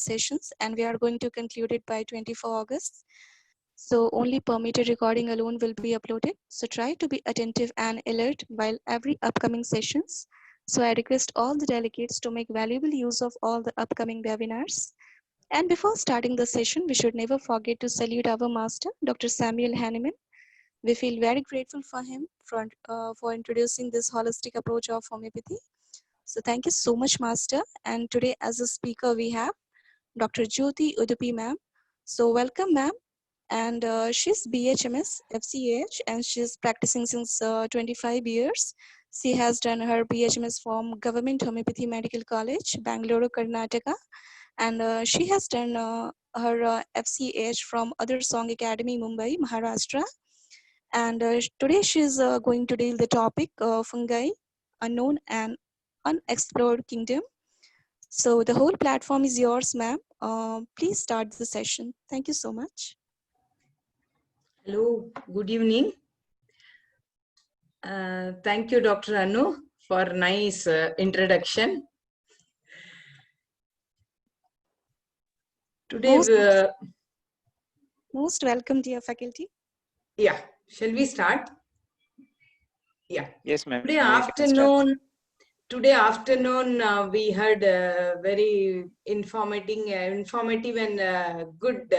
sessions, and we are going to conclude it by 24 August. So only permitted recording alone will be uploaded. So try to be attentive and alert while every upcoming sessions. So I request all the delegates to make valuable use of all the upcoming webinars. And before starting the session, we should never forget to salute our master, Dr. Samuel Hahnemann. We feel very grateful for him for introducing this holistic approach of homeopathy. So thank you so much, Master. And today as a speaker, we have Dr. Jyoti Udupi ma'am. So welcome, ma'am. And she's BHMS, FCH, and she's practicing since 25 years. She has done her BHMS from Government Homeopathy Medical College, Bangalore, Karnataka. And she has done her FCH from Other Song Academy, Mumbai, Maharashtra. And today she's going to deal the topic fungi, unknown and unexplored kingdom. So the whole platform is yours, ma'am. Please start the session. Thank you so much. Hello, good evening. Thank you, Dr. Anu, for nice introduction. Today, most welcome, dear faculty. Yeah, shall we start? Yeah. Yes, ma'am. Today afternoon, we had a very informative and good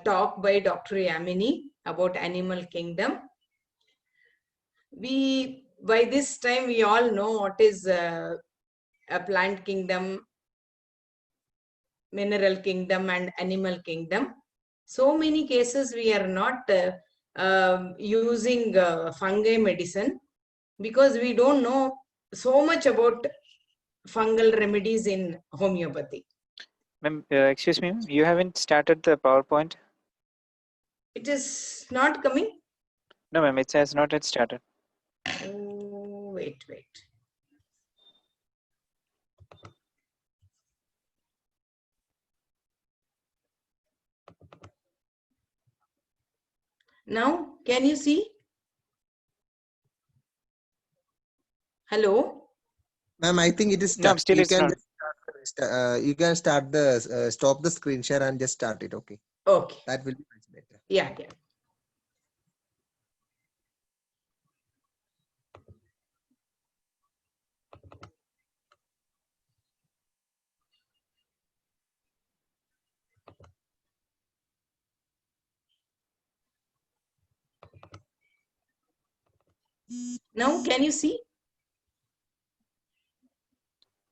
talk by Dr. Yamini about animal kingdom. By this time, we all know what is a plant kingdom, mineral kingdom, and animal kingdom. So many cases we are not using fungi medicine because we don't know so much about fungal remedies in homeopathy. Ma'am, excuse me, you haven't started the PowerPoint? It is not coming? No, ma'am, it has not yet started. Oh, wait. Now, can you see? Hello? Ma'am, I think it is stuck. No, still you it's can not. you can start the stop the screen share and just start it. Okay. Okay. That will be much better. Yeah. Now, can you see?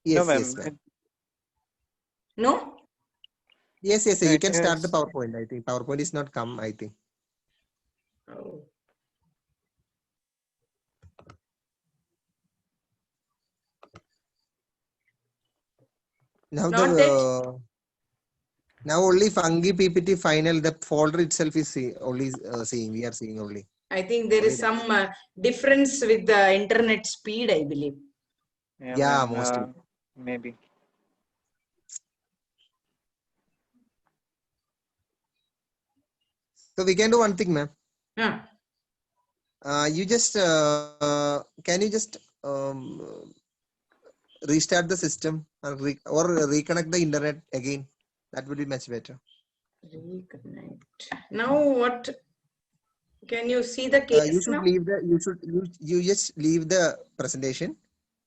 Yes, No, ma'am. yes, ma'am. No? Yes. No, You it can start the has- PowerPoint. I think PowerPoint is not come. I think. Oh. Now Not now only fungi PPT final. The folder itself is seeing. We are seeing only. I think there is some difference with the internet speed, I believe. Yeah, mostly. Maybe. So we can do one thing, ma'am. Yeah. You just can you just restart the system or reconnect the internet again? That would be much better. Reconnect. Now what? Can you see the case you should now? leave the you just leave the presentation.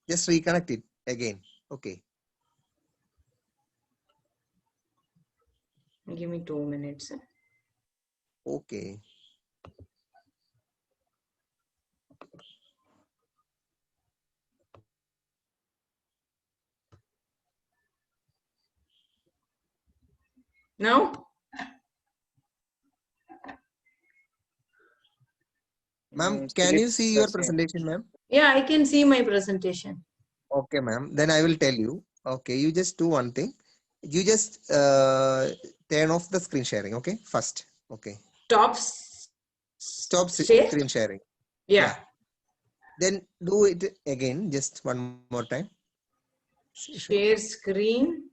Just reconnect it again. Okay. Give me 2 minutes. Okay. Now? Ma'am, can you see your presentation, ma'am? Yeah, I can see my presentation. Okay, ma'am. Then I will tell you. Okay, you just do one thing. You just turn off the screen sharing. Okay, first. Okay. Stop screen sharing. Yeah. Then do it again, just one more time. Share screen.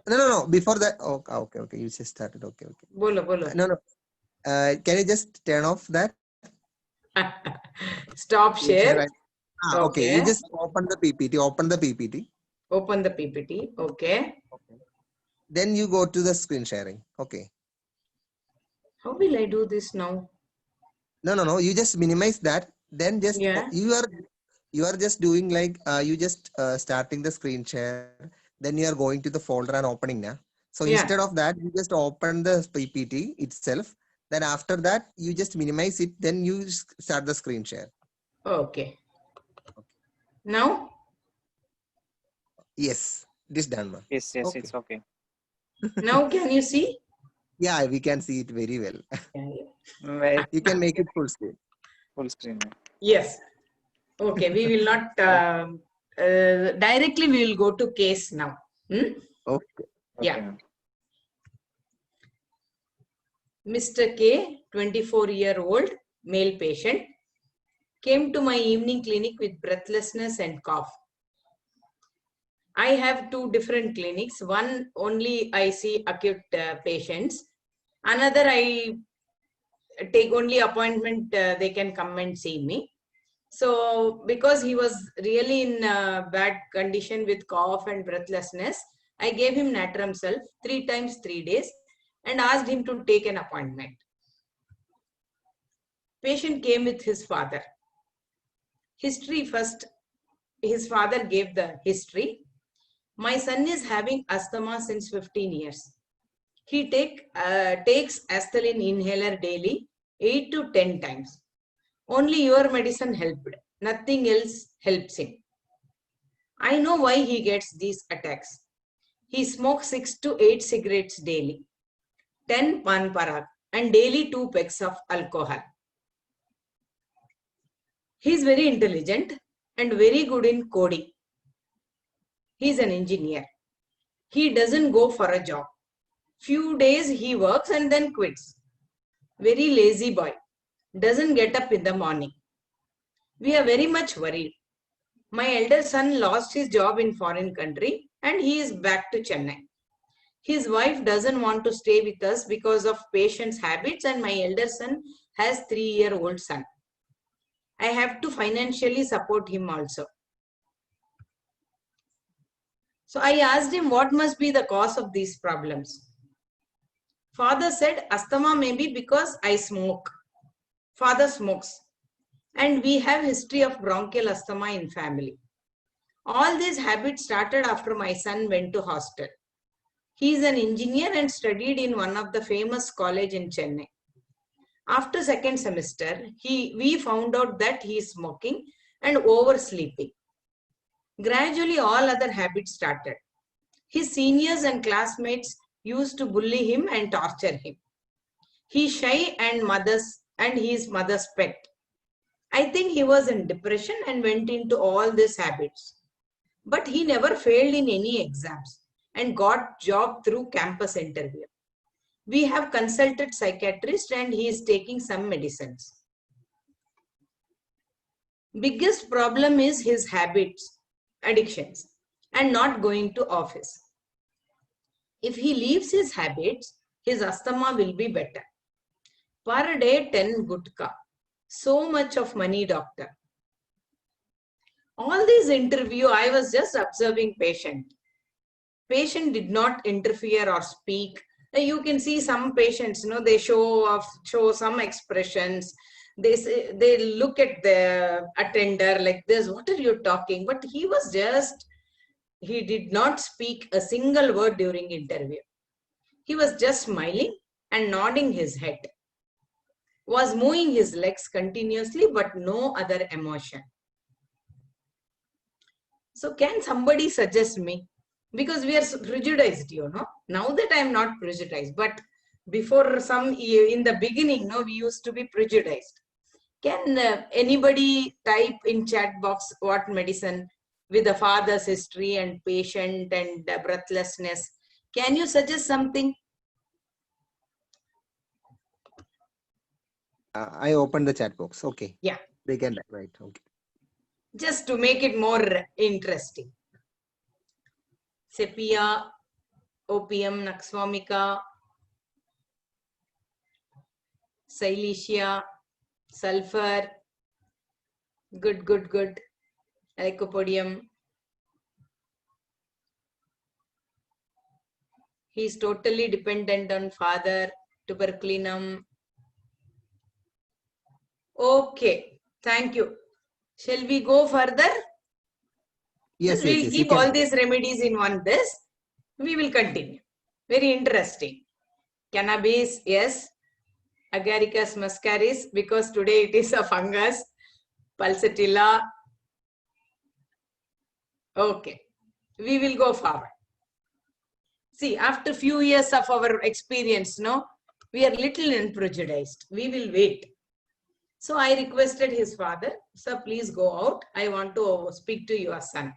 No. Before that, okay. You just started. Okay. Bolo. No. Can you just turn off that? Stop share. Okay. You just open the PPT. Open the PPT. Okay. Then you go to the screen sharing. Okay. How will I do this now? No. You just minimize that. Then just Yeah. you are just doing like you just starting the screen share. Then you are going to the folder and opening now. So Yeah. instead of that, you just open the PPT itself. Then after that, you just minimize it. Then you start the screen share. Okay. Now? Yes, this done, ma'am. Yes, Okay. it's okay. Now can you see? Yeah, we can see it very well. Yeah. You can make it full screen. Full screen. Yes. Okay. We will not directly. We will go to case now. Hmm? Okay. Yeah. Okay, ma'am. Mr. K, 24-year-old male patient, came to my evening clinic with breathlessness and cough. I have two different clinics. One only I see acute patients. Another I take only appointment. They can come and see me. So because he was really in bad condition with cough and breathlessness, I gave him Natramsel 3 times 3 days and asked him to take an appointment. Patient came with his father. History first. His father gave the history. My son is having asthma since 15 years. He takes Asthalin inhaler daily 8 to 10 times. Only your medicine helped. Nothing else helps him. I know why he gets these attacks. He smokes 6 to 8 cigarettes daily, 10 pan parak, and daily 2 pecks of alcohol. He is very intelligent and very good in coding. He is an engineer. He doesn't go for a job. Few days he works and then quits. Very lazy boy. Doesn't get up in the morning. We are very much worried. My elder son lost his job in foreign country and he is back to Chennai. His wife doesn't want to stay with us because of patient's habits, and my elder son has 3-year-old son. I have to financially support him also. So I asked him what must be the cause of these problems. Father said asthma may be because I smoke. Father smokes. And we have history of bronchial asthma in family. All these habits started after my son went to hostel. He is an engineer and studied in one of the famous college in Chennai. After second semester, we found out that he is smoking and oversleeping. Gradually, all other habits started. His seniors and classmates used to bully him and torture him. He is shy and he is mother's pet. I think he was in depression and went into all these habits. But he never failed in any exams and got job through campus interview. We have consulted psychiatrist and he is taking some medicines. Biggest problem is his habits, addictions, and not going to office. If he leaves his habits, his asthma will be better. Per day 10 gutka. So much of money, doctor. All these interview, I was just observing patient. Patient did not interfere or speak. You can see some patients, they show some expressions. They look at the attender like this, what are you talking? But he did not speak a single word during interview. He was just smiling and nodding his head. Was moving his legs continuously, but no other emotion. So can somebody suggest me? Because we are prejudiced, Now that I am not prejudiced, but before in the beginning, we used to be prejudiced. Can anybody type in chat box what medicine with the father's history and patient and breathlessness? Can you suggest something? I opened the chat box. Okay. Yeah. They can write. Okay. Just to make it more interesting. Sepia, opium, Naxvomica, Silesia, sulfur, good. Lycopodium. He is totally dependent on father, tuberculinum. Okay, thank you. Shall we go further? Yes, We'll yes, you keep all can. these remedies in one this. We will continue. Very interesting. Cannabis, yes. Agaricus muscaris, because today it is a fungus. Pulsatilla. Okay, we will go forward. See, after few years of our experience, no, we are little unprejudiced. We will wait. So I requested his father, sir, please go out. I want to speak to your son.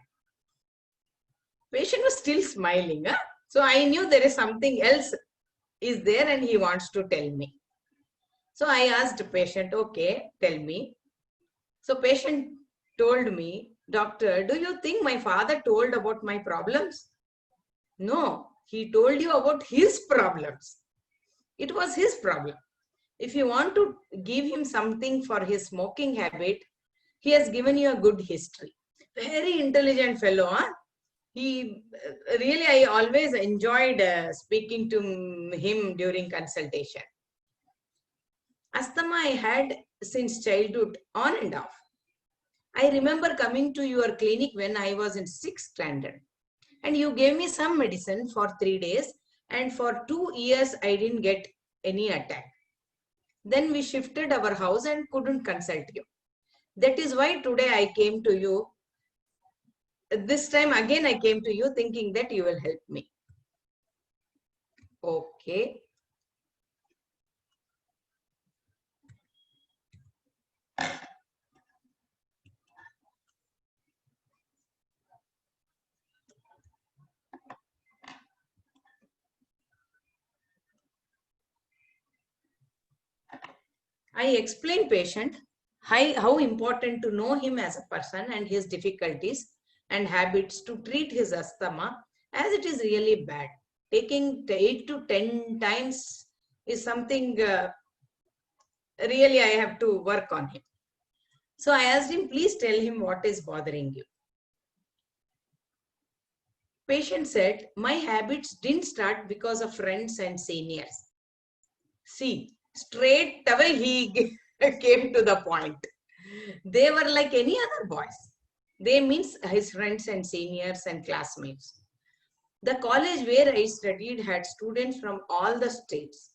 Patient was still smiling. Huh? So I knew there is something else is there and he wants to tell me. So I asked the patient, okay, tell me. So patient told me, doctor, do you think my father told about my problems? No, he told you about his problems. It was his problem. If you want to give him something for his smoking habit, he has given you a good history. Very intelligent fellow. Huh? He really, I always enjoyed speaking to him during consultation. Asthma I had since childhood, on and off. I remember coming to your clinic when I was in 6th standard. And you gave me some medicine for 3 days. And for 2 years, I didn't get any attack. Then we shifted our house and couldn't consult you. That is why today I came to you. This time again I came to you thinking that you will help me. Okay. I explain patient how important to know him as a person and his difficulties and habits to treat his asthma, as it is really bad. Taking 8 to 10 times is something really I have to work on him. So I asked him, please tell him what is bothering you. Patient said, my habits didn't start because of friends and seniors. See, straight away he came to the point. They were like any other boys. They means his friends and seniors and classmates. The college where I studied had students from all the states.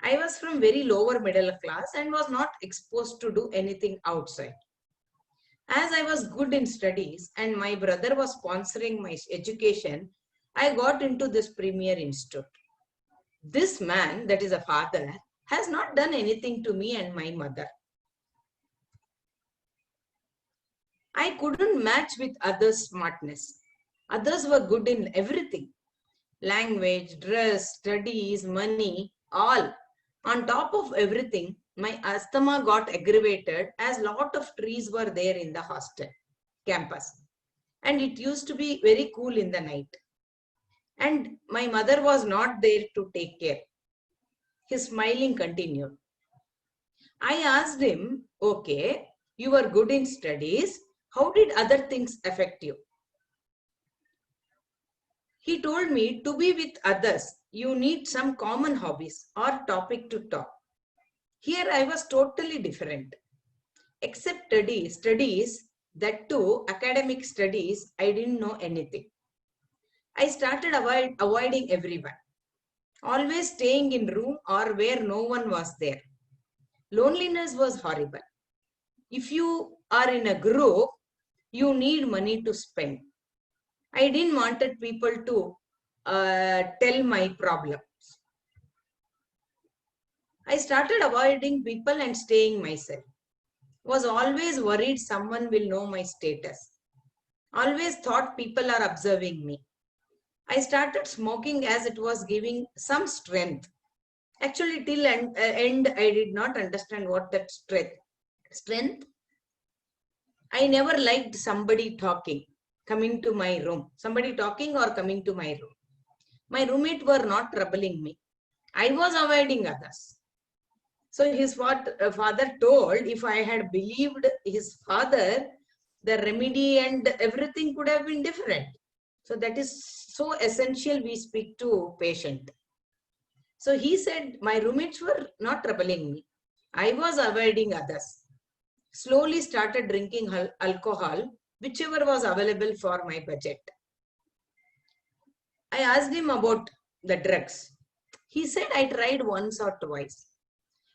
I was from very lower middle class and was not exposed to do anything outside. As I was good in studies and my brother was sponsoring my education, I got into this premier institute. This man, that is a father, has not done anything to me and my mother. I couldn't match with others' smartness. Others were good in everything. Language, dress, studies, money, all. On top of everything, my asthma got aggravated as lot of trees were there in the hostel campus. And it used to be very cool in the night. And my mother was not there to take care. His smiling continued. I asked him, okay, you were good in studies. How did other things affect you? He told me to be with others, you need some common hobbies or topic to talk. Here I was totally different. Except studies, that too, academic studies, I didn't know anything. I started avoiding everyone. Always staying in room or where no one was there. Loneliness was horrible. If you are in a group, you need money to spend. I didn't wanted people to tell my problems. I started avoiding people and staying myself. Was always worried someone will know my status. Always thought people are observing me. I started smoking as it was giving some strength. Actually, till end I did not understand what that strength. I never liked somebody talking, coming to my room. Somebody talking or coming to my room. My roommate were not troubling me. I was avoiding others. So his father told, if I had believed his father, the remedy and everything could have been different. So that is so essential we speak to patient. So he said, my roommates were not troubling me. I was avoiding others. Slowly started drinking alcohol, whichever was available for my budget. I asked him about the drugs. He said I tried once or twice.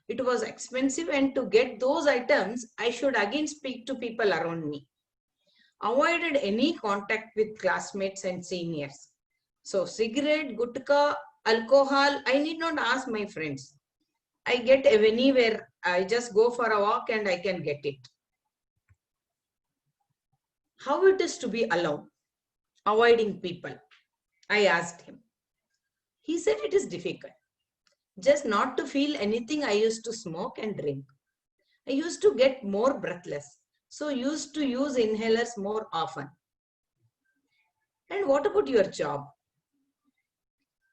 It was expensive, and to get those items, I should again speak to people around me. Avoided any contact with classmates and seniors. So cigarette, gutka, alcohol, I need not ask my friends. I get anywhere. I just go for a walk and I can get it. How it is to be alone, avoiding people? I asked him. He said it is difficult. Just not to feel anything, I used to smoke and drink. I used to get more breathless. So used to use inhalers more often. And what about your job?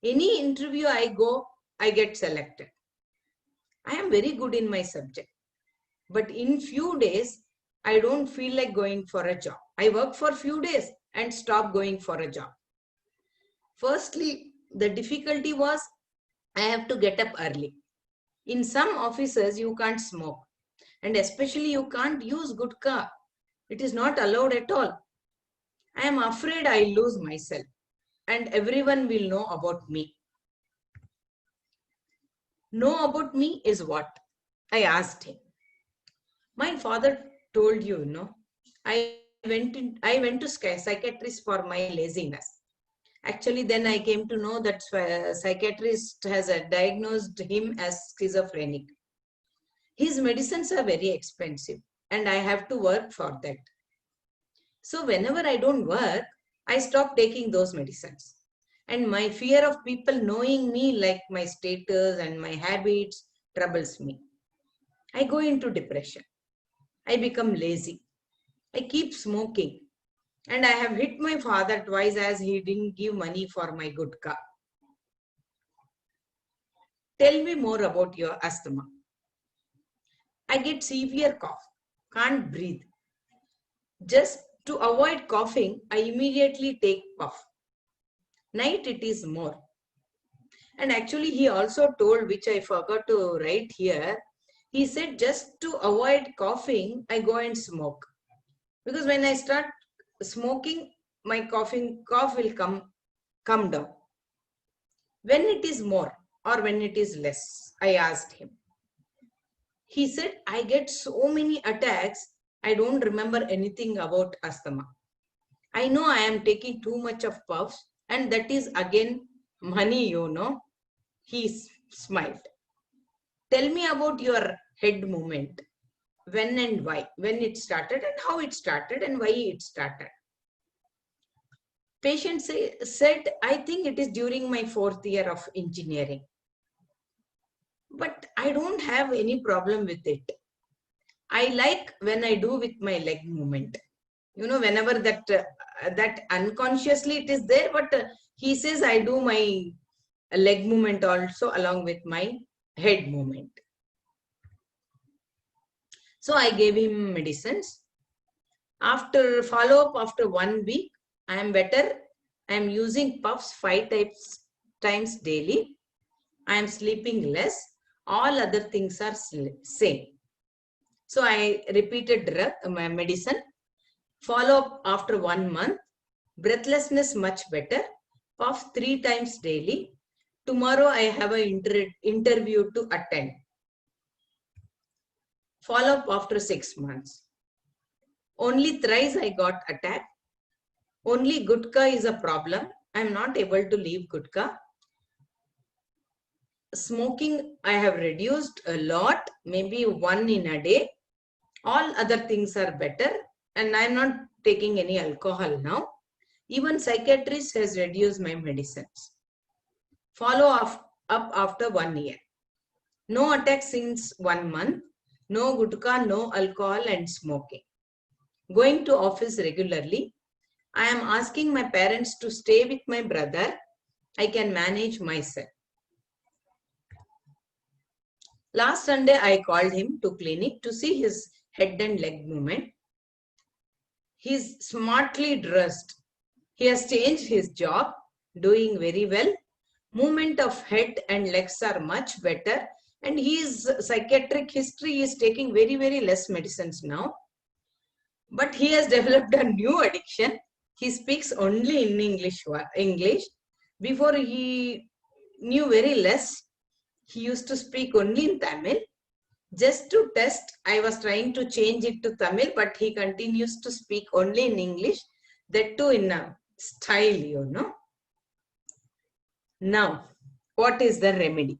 Any interview I go, I get selected. I am very good in my subject. But in few days, I don't feel like going for a job. I work for few days and stop going for a job. Firstly, the difficulty was I have to get up early. In some offices, you can't smoke. And especially you can't use gutka. It is not allowed at all. I am afraid I lose myself. And everyone will know about me. Know about me is what? I asked him. My father told you, no, I went to psychiatrist for my laziness. Actually, then I came to know that psychiatrist has diagnosed him as schizophrenic. His medicines are very expensive and I have to work for that. So whenever I don't work, I stop taking those medicines. And my fear of people knowing me, like my status and my habits, troubles me. I go into depression. I become lazy. I keep smoking. And I have hit my father twice as he didn't give money for my gutka. Tell me more about your asthma. I get severe cough, can't breathe. Just to avoid coughing, I immediately take puff. Night it is more. And actually he also told, which I forgot to write here, he said just to avoid coughing, I go and smoke. Because when I start smoking, my cough will come down. When it is more or when it is less, I asked him. He said, I get so many attacks, I don't remember anything about asthma. I know I am taking too much of puffs, and that is again money, you know. He smiled. Tell me about your head movement. When and why, when it started and how it started and why it started. Patient said, I think it is during my 4th year of engineering. But I don't have any problem with it. I like when I do with my leg movement. You know, whenever that unconsciously it is there, but he says I do my leg movement also along with my head movement. So I gave him medicines. After follow-up, after 1 week, I am better. I am using puffs 5 times daily. I am sleeping less. All other things are same. So I repeated my medicine. Follow-up after 1 month. Breathlessness much better. Puff 3 times daily. Tomorrow I have an interview to attend. Follow-up after 6 months. Only thrice I got attacked. Only gutka is a problem. I am not able to leave gutka. Smoking I have reduced a lot, maybe 1 in a day. All other things are better, and I am not taking any alcohol now. Even psychiatrist has reduced my medicines. Follow up after 1 year. No attack since 1 month. No gutka, no alcohol and smoking. Going to office regularly. I am asking my parents to stay with my brother. I can manage myself. Last Sunday, I called him to clinic to see his head and leg movement. He's smartly dressed. He has changed his job, doing very well. Movement of head and legs are much better. And his psychiatric history is taking very, very less medicines now. But he has developed a new addiction. He speaks only in English. Before he knew very less. He used to speak only in Tamil. Just to test, I was trying to change it to Tamil, but he continues to speak only in English. That too in a style, you know. Now, what is the remedy?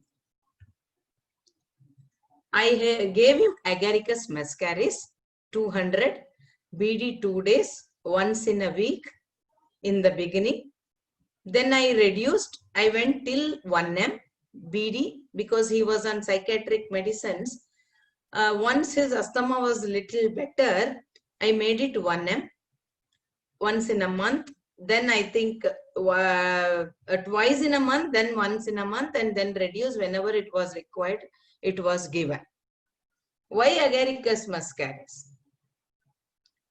I gave him Agaricus muscaris, 200, BD 2 days, once in a week in the beginning. Then I reduced, I went till 1M BD because he was on psychiatric medicines. Once his asthma was a little better, I made it 1M once in a month. Then I think twice in a month, then once in a month, and then reduce whenever it was required, it was given. Why Agaricus muscaris?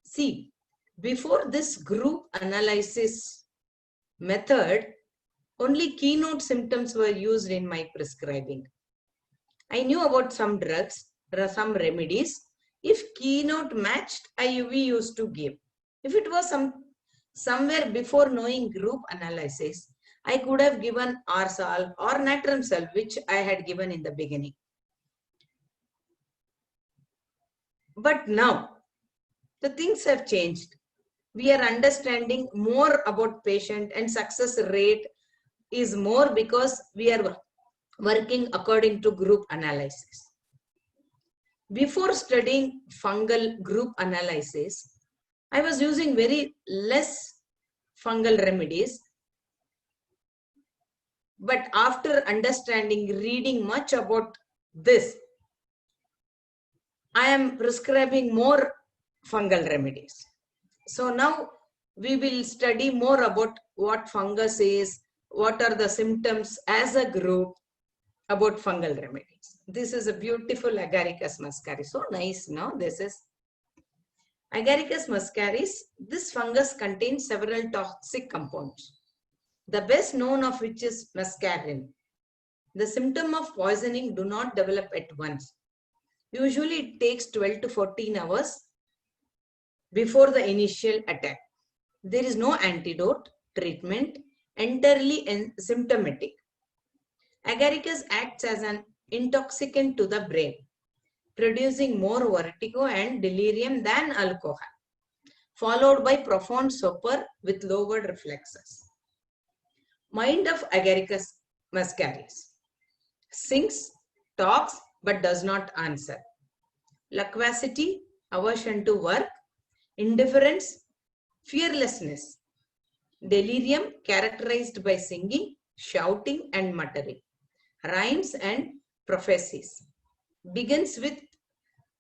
See, before this group analysis method, only keynote symptoms were used in my prescribing. I knew about some drugs, some remedies. If keynote matched, we used to give. If it was somewhere before knowing group analysis, I could have given R-Solve or Natrum-Solve, which I had given in the beginning. But now, the things have changed. We are understanding more about patient, and success rate is more because we are working according to group analysis. Before studying fungal group analysis, I was using very less fungal remedies. But after understanding, reading much about this, I am prescribing more fungal remedies. So now we will study more about what fungus is, what are the symptoms as a group about fungal remedies. This is a beautiful Agaricus muscaris. So nice, no? This is Agaricus muscaris. This fungus contains several toxic compounds, the best known of which is muscarin. The symptom of poisoning do not develop at once. Usually it takes 12 to 14 hours before the initial attack. There is no antidote, treatment, entirely symptomatic. Agaricus acts as an intoxicant to the brain, producing more vertigo and delirium than alcohol, followed by profound sopor with lowered reflexes. Mind of Agaricus muscaris: sings, talks, but does not answer. Loquacity, aversion to work, indifference, fearlessness. Delirium characterized by singing, shouting and muttering. Rhymes and prophecies. Begins with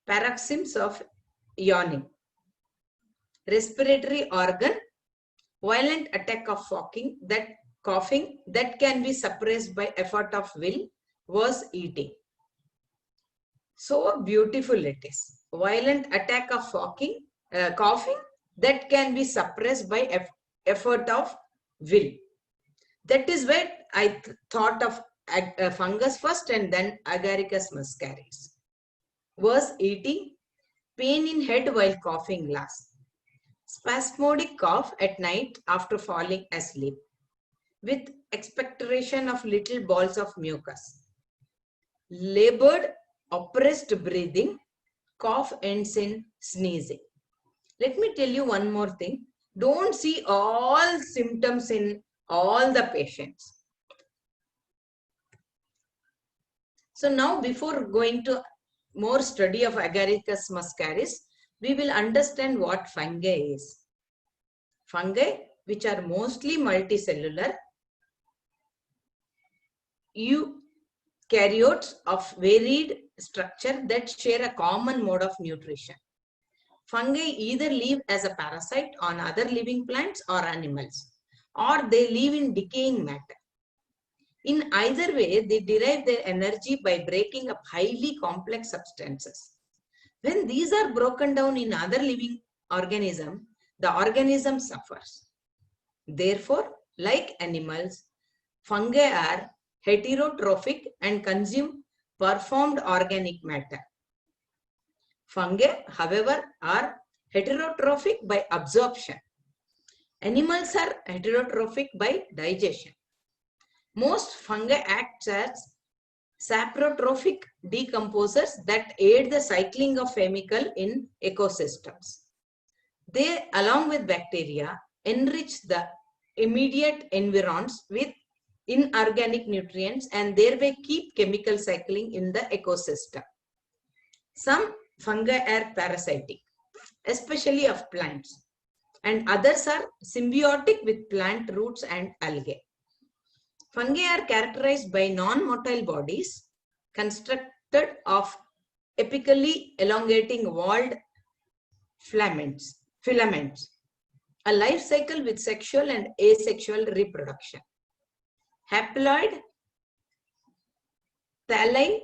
paroxysms of yawning. Respiratory organ, violent attack of coughing that can be suppressed by effort of will, was eating. So beautiful it is. Violent attack of coughing that can be suppressed by effort of will. That is why I thought of fungus first and then Agaricus muscaris. Was eating, pain in head while coughing last. Spasmodic cough at night after falling asleep, with expectoration of little balls of mucus. Labored, oppressed breathing, cough ends in sneezing. Let me tell you one more thing. Don't see all symptoms in all the patients. So now, before going to more study of Agaricus muscaris, we will understand what fungi is. Fungi, which are mostly multicellular, eukaryotes of varied structure that share a common mode of nutrition. Fungi either live as a parasite on other living plants or animals, or they live in decaying matter. In either way, they derive their energy by breaking up highly complex substances. When these are broken down in other living organism, the organism suffers. Therefore, like animals, fungi are heterotrophic and consume performed organic matter. Fungi, however, are heterotrophic by absorption. Animals are heterotrophic by digestion. Most fungi act as saprotrophic decomposers that aid the cycling of chemical in ecosystems. They, along with bacteria, enrich the immediate environs with inorganic nutrients and thereby keep chemical cycling in the ecosystem. Some fungi are parasitic, especially of plants, and others are symbiotic with plant roots and algae. Fungi are characterized by non-motile bodies constructed of apically elongating walled filaments, a life cycle with sexual and asexual reproduction. Haploid thalli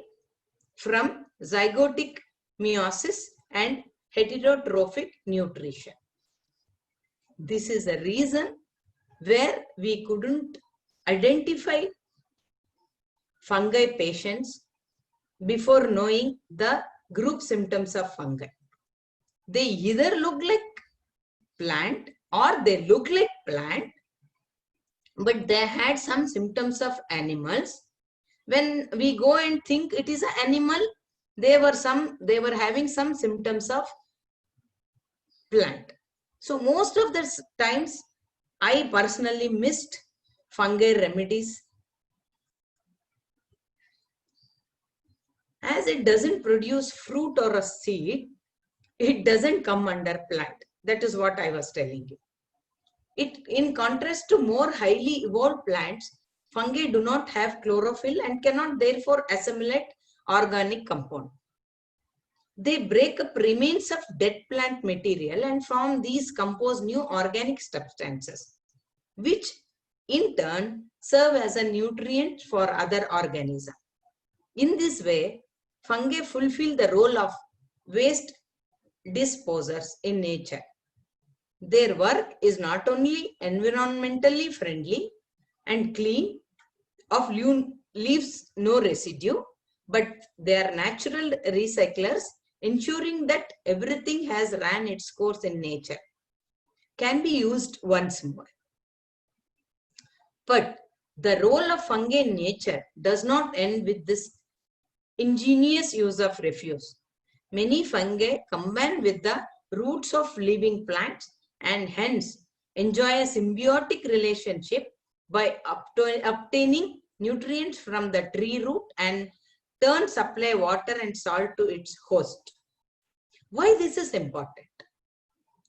from zygotic meiosis and heterotrophic nutrition. This is a reason where we couldn't identify fungi patients before knowing the group symptoms of fungi. They either look like plant or they look like plant, but they had some symptoms of animals. When we go and think it is an animal, they were having some symptoms of plant. So most of the times I personally missed fungi remedies, as it doesn't produce fruit or a seed. It doesn't come under plant. That is what I was telling you. In contrast to more highly evolved plants, fungi do not have chlorophyll and cannot therefore assimilate organic compound. They break up remains of dead plant material and from these compose new organic substances, which in turn serve as a nutrient for other organisms. In this way, fungi fulfill the role of waste disposers in nature. Their work is not only environmentally friendly and clean, leaves no residue, but they are natural recyclers, ensuring that everything has ran its course in nature, can be used once more. But the role of fungi in nature does not end with this ingenious use of refuse. Many fungi combine with the roots of living plants and hence enjoy a symbiotic relationship by obtaining nutrients from the tree root and turn supply water and salt to its host. Why this is important?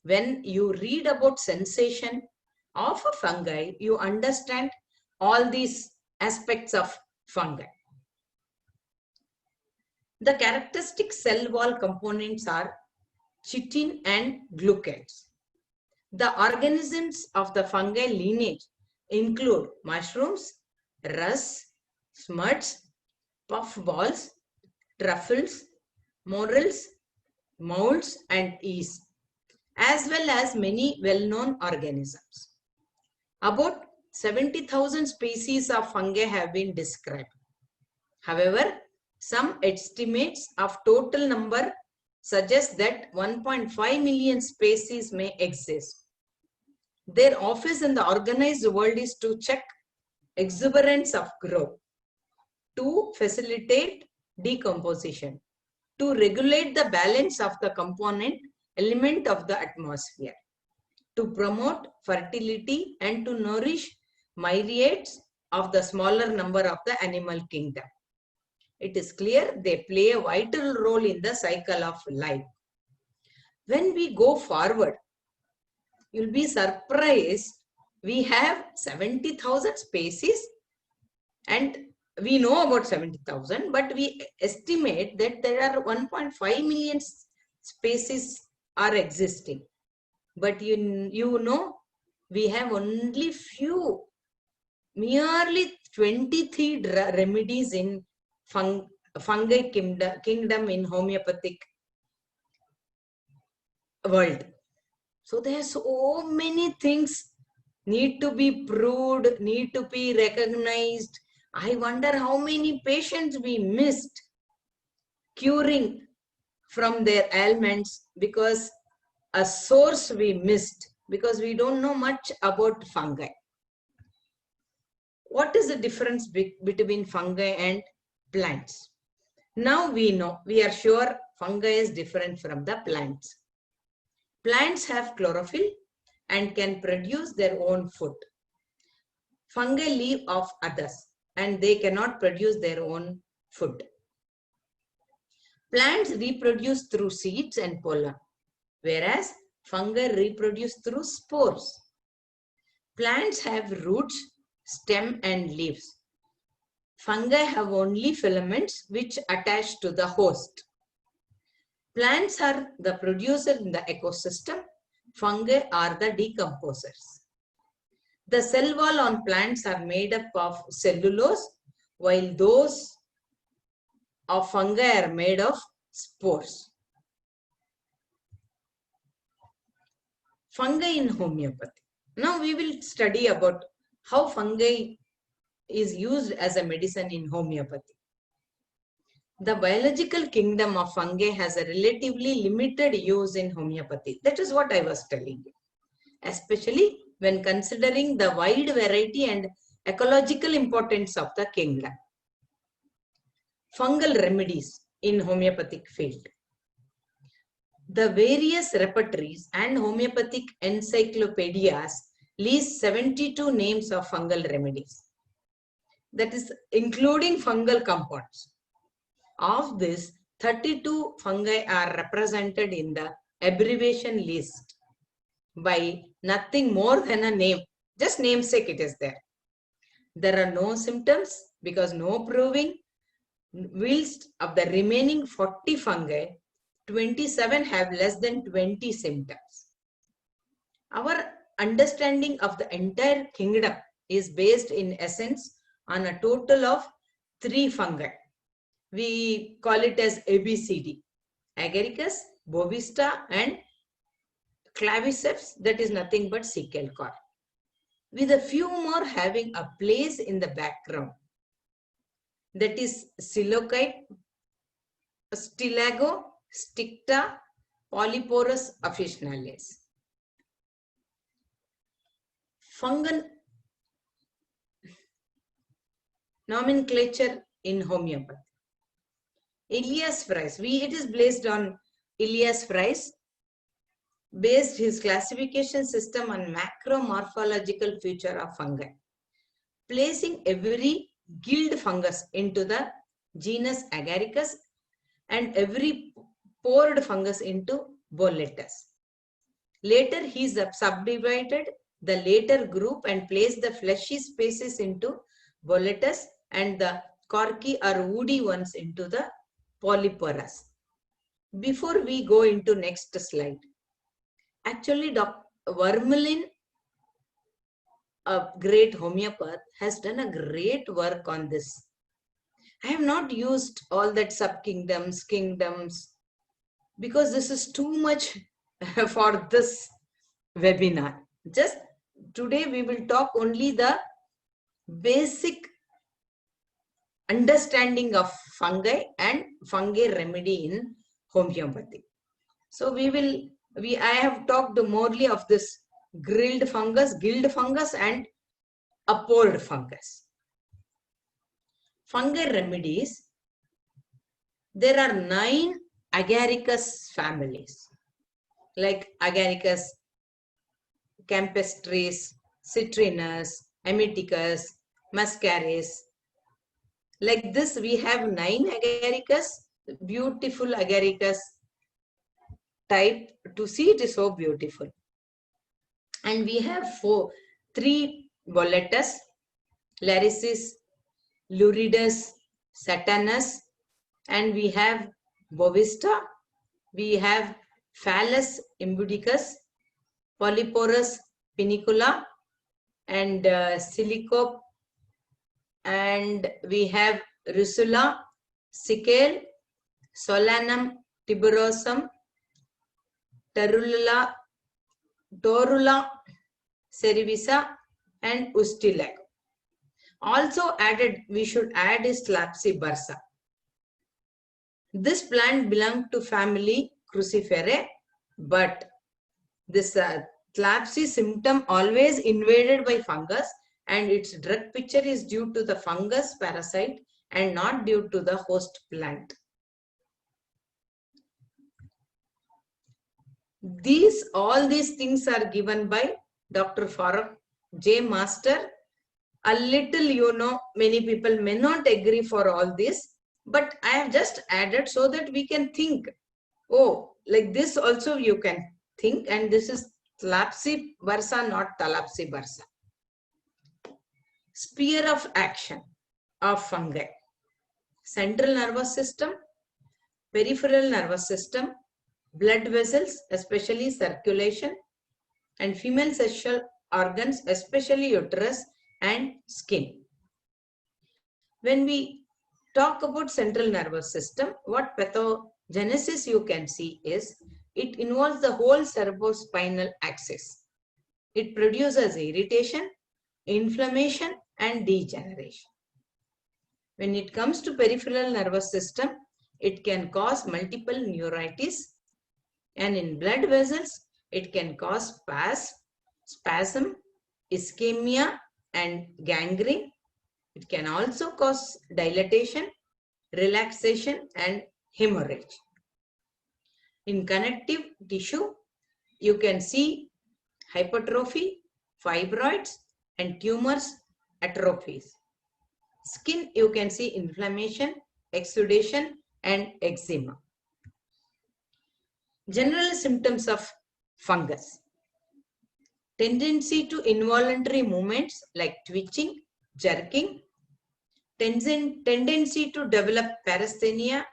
When you read about sensation of a fungi, you understand all these aspects of fungi. The characteristic cell wall components are chitin and glucans. The organisms of the fungi lineage include mushrooms, rust, smuts, puffballs, truffles, morels, molds, and yeast, as well as many well-known organisms. About 70,000 species of fungi have been described. However, some estimates of total number suggest that 1.5 million species may exist. Their office in the organized world is to check exuberance of growth, to facilitate decomposition, to regulate the balance of the component element of the atmosphere, to promote fertility and to nourish myriads of the smaller number of the animal kingdom. It is clear they play a vital role in the cycle of life. When we go forward, you'll be surprised. We have 70,000 species and we know about 70,000, but we estimate that there are 1.5 million species are existing. But you know, we have only few, merely 23 remedies in fungi kingdom in homeopathic world. So there are so many things need to be proved, need to be recognized. I wonder how many patients we missed curing from their ailments because a source we missed, because we don't know much about fungi. What is the difference between fungi and plants? Now we know, we are sure fungi is different from the plants. Plants have chlorophyll and can produce their own food. Fungi live off others and they cannot produce their own food. Plants reproduce through seeds and pollen, whereas fungi reproduce through spores. Plants have roots, stem and leaves. Fungi have only filaments which attach to the host. Plants are the producer in the ecosystem. Fungi are the decomposers. The cell wall on plants are made up of cellulose, while those of fungi are made of spores. Fungi in homeopathy. Now we will study about how fungi is used as a medicine in homeopathy. The biological kingdom of fungi has a relatively limited use in homeopathy. That is what I was telling you, especially when considering the wide variety and ecological importance of the kingdom. Fungal remedies in homeopathic field. The various repertories and homeopathic encyclopedias list 72 names of fungal remedies. That is including fungal compounds. Of this, 32 fungi are represented in the abbreviation list by nothing more than a name. Just namesake it is there. There are no symptoms because no proving. Whilst of the remaining 40 fungi, 27 have less than 20 symptoms. Our understanding of the entire kingdom is based in essence on a total of 3 fungi. We call it as ABCD: Agaricus, Bovista and Claviceps, that is nothing but sickle core, with a few more having a place in the background. That is Psilocybe, Stilago, Sticta, Polyporus officinalis. Fungal nomenclature in homeopathy. Elias Fries, it is based on Elias Fries, based his classification system on macromorphological feature of fungi, placing every guild fungus into the genus Agaricus and every pored fungus into Boletus. Later, he subdivided the later group and placed the fleshy species into Boletus and the corky or woody ones into the Polyporus. Before we go into next slide, actually Dr. Vermeulen, a great homeopath, has done a great work on this. I have not used all that sub-kingdoms, kingdoms, because this is too much for this webinar. Just today we will talk only the basic understanding of fungi and fungi remedy in homeopathy. So I have talked morely of this guild fungus and a pored fungus. Fungi remedies, there are 9 Agaricus families, like Agaricus campestris, citrinus, emeticus, muscaris. Like this, we have 9 Agaricus, beautiful Agaricus type. To see, it is so beautiful. And we have 3 Boletus, Laricis, Luridus, Satanus, and we have Bovista, we have Phallus imbudicus, Polyporus pinicula, and Silicope, and we have Rusula, Sickle, Solanum tuberosum, Torula cerevisa, and Ustilago. Also added, we should add is Tlapsi bursa. This plant belonged to family Cruciferae, but this Tlapsi symptom always invaded by fungus, and its drug picture is due to the fungus parasite and not due to the host plant. All these things are given by Dr. Farooq J. Master. A little, many people may not agree for all this, but I have just added so that we can think, oh, like this also you can think, and this is Tlapsi bursa, not Talapsi bursa. Sphere of action of fungi: central nervous system, peripheral nervous system, blood vessels, especially circulation, and female sexual organs, especially uterus and skin. When we talk about central nervous system, what pathogenesis you can see is it involves the whole cerebrospinal axis. It produces irritation, inflammation, and degeneration. When it comes to peripheral nervous system, it can cause multiple neuritis, and in blood vessels, it can cause spasm, ischemia, and gangrene. It can also cause dilatation, relaxation, and hemorrhage. In connective tissue, you can see hypertrophy, fibroids, and tumors, atrophies. Skin, you can see inflammation, exudation, and eczema. General symptoms of fungus: tendency to involuntary movements like twitching, jerking, tendency to develop paresthesias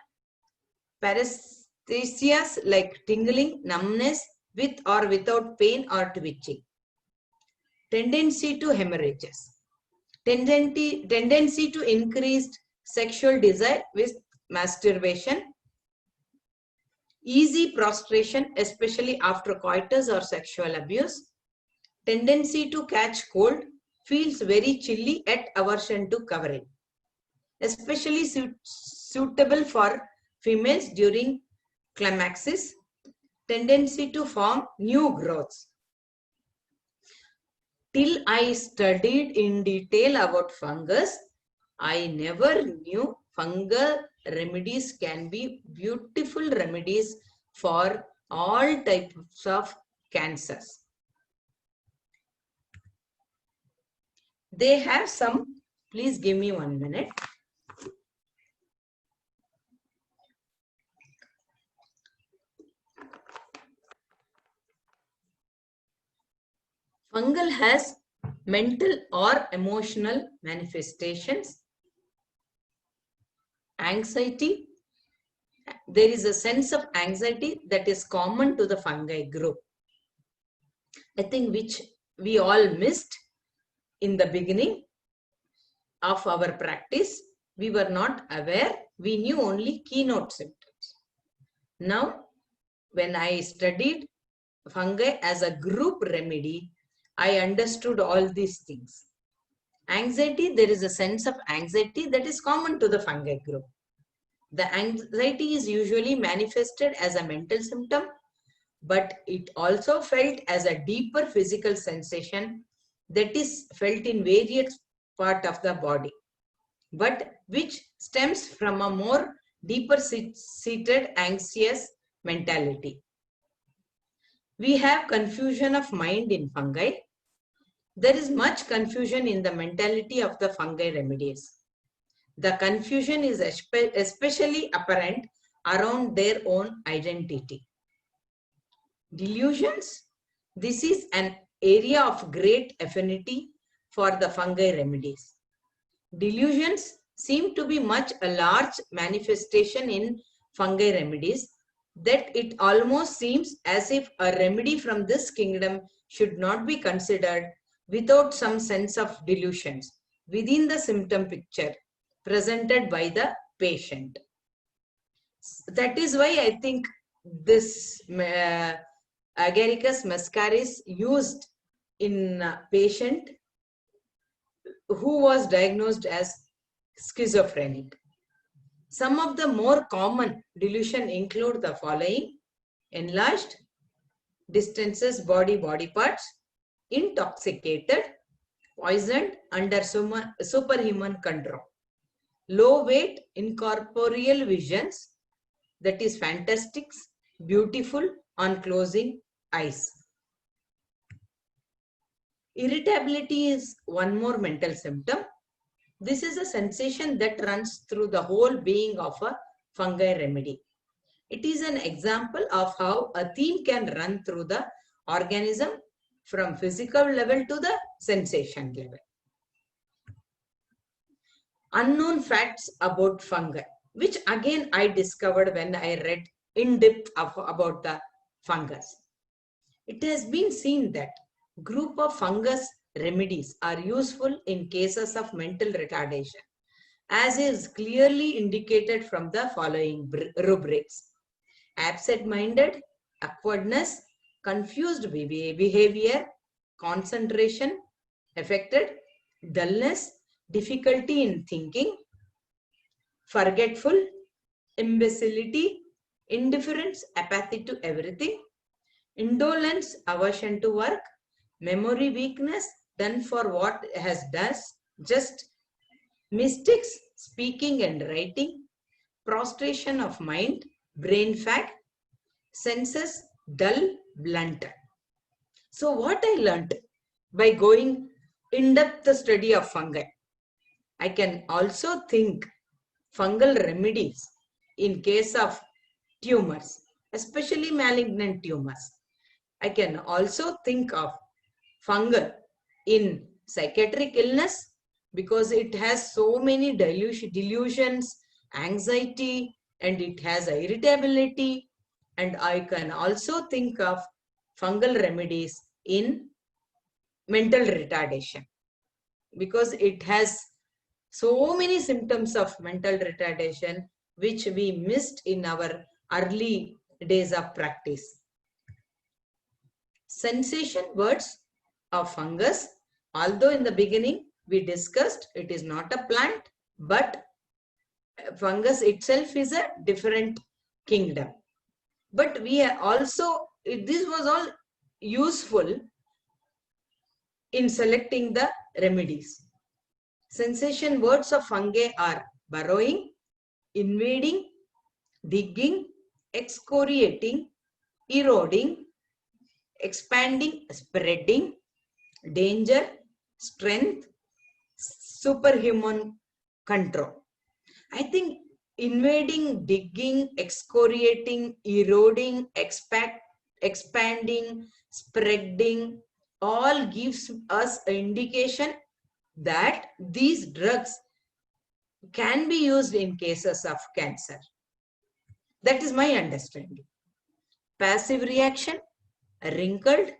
like tingling, numbness with or without pain or twitching, tendency to hemorrhages, tendency to increased sexual desire with masturbation, easy prostration, especially after coitus or sexual abuse, tendency to catch cold, feels very chilly at aversion to covering, especially suitable for females during climaxes, tendency to form new growths. Till I studied in detail about fungus, I never knew fungal remedies can be beautiful remedies for all types of cancers. They have some, please give me 1 minute. Fungal has mental or emotional manifestations. Anxiety. There is a sense of anxiety that is common to the fungi group. I think which we all missed in the beginning of our practice. We were not aware. We knew only keynote symptoms. Now, when I studied fungi as a group remedy, I understood all these things. Anxiety, there is a sense of anxiety that is common to the fungi group. The anxiety is usually manifested as a mental symptom, but it also felt as a deeper physical sensation that is felt in various parts of the body, but which stems from a more deeper seated anxious mentality. We have confusion of mind in fungi. There is much confusion in the mentality of the fungi remedies. The confusion is especially apparent around their own identity. Delusions. This is an area of great affinity for the fungi remedies. Delusions seem to be much a large manifestation in fungi remedies, that it almost seems as if a remedy from this kingdom should not be considered without some sense of delusions within the symptom picture presented by the patient. That is why I think this Agaricus muscaris used in patient who was diagnosed as schizophrenic. Some of the more common delusion include the following: enlarged, distances body parts, intoxicated, poisoned, under superhuman control, low weight, incorporeal visions, that is fantastics, beautiful on closing eyes. Irritability is one more mental symptom. This is a sensation that runs through the whole being of a fungi remedy. It is an example of how a theme can run through the organism from physical level to the sensation level. Unknown facts about fungi, which again I discovered when I read in depth about the fungus. It has been seen that group of fungus remedies are useful in cases of mental retardation, as is clearly indicated from the following rubrics: absent-minded, awkwardness, confused behavior, concentration affected, dullness, difficulty in thinking, forgetful, imbecility, indifference, apathy to everything, indolence, aversion to work, memory weakness, done for what has does, just mistakes, speaking and writing, prostration of mind, brain fag, senses dull, blunt. So what I learned by going in-depth study of fungi, I can also think fungal remedies in case of tumors, especially malignant tumors. I can also think of fungal in psychiatric illness because it has so many delusions, anxiety, and it has irritability. And I can also think of fungal remedies in mental retardation because it has so many symptoms of mental retardation which we missed in our early days of practice. Sensation words of fungus, although in the beginning we discussed it is not a plant, but fungus itself is a different kingdom. But we are also, this was all useful in selecting the remedies. Sensation words of fungi are burrowing, invading, digging, excoriating, eroding, expanding, spreading, danger, strength, superhuman control. I think invading, digging, excoriating, eroding, expanding, spreading, all gives us an indication that these drugs can be used in cases of cancer. That is my understanding. Passive reaction, wrinkled,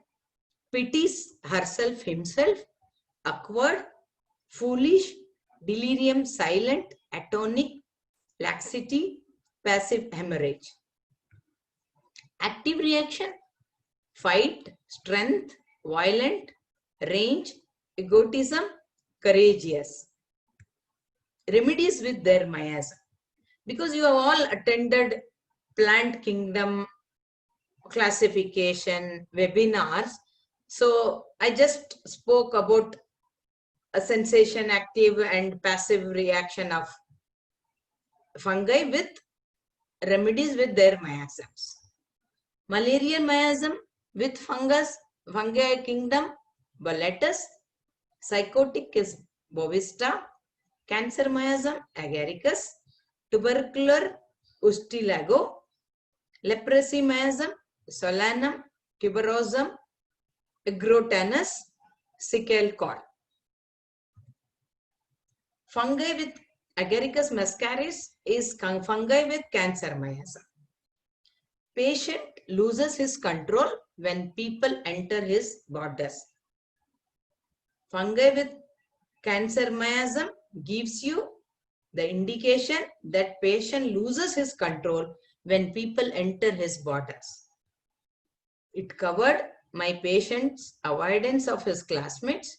pities herself, himself, awkward, foolish, delirium, silent, atonic, laxity, passive hemorrhage. Active reaction, fight, strength, violent, range, egotism, courageous. Remedies with their miasm. Because you have all attended plant kingdom classification webinars. So I just spoke about a sensation, active and passive reaction of fungi with remedies with their miasms. Malarial miasm with fungus, fungi kingdom, Boletus. Psychotic is Bovista. Cancer miasm, Agaricus. Tubercular, Ustilago. Leprosy miasm, Solanum, Tuberosum, Agrotanus, Sickle cod. Fungi with Agaricus muscaris is fungi with cancer miasm. Patient loses his control when people enter his borders. Fungi with cancer miasm gives you the indication that patient loses his control when people enter his borders. It covered my patient's avoidance of his classmates,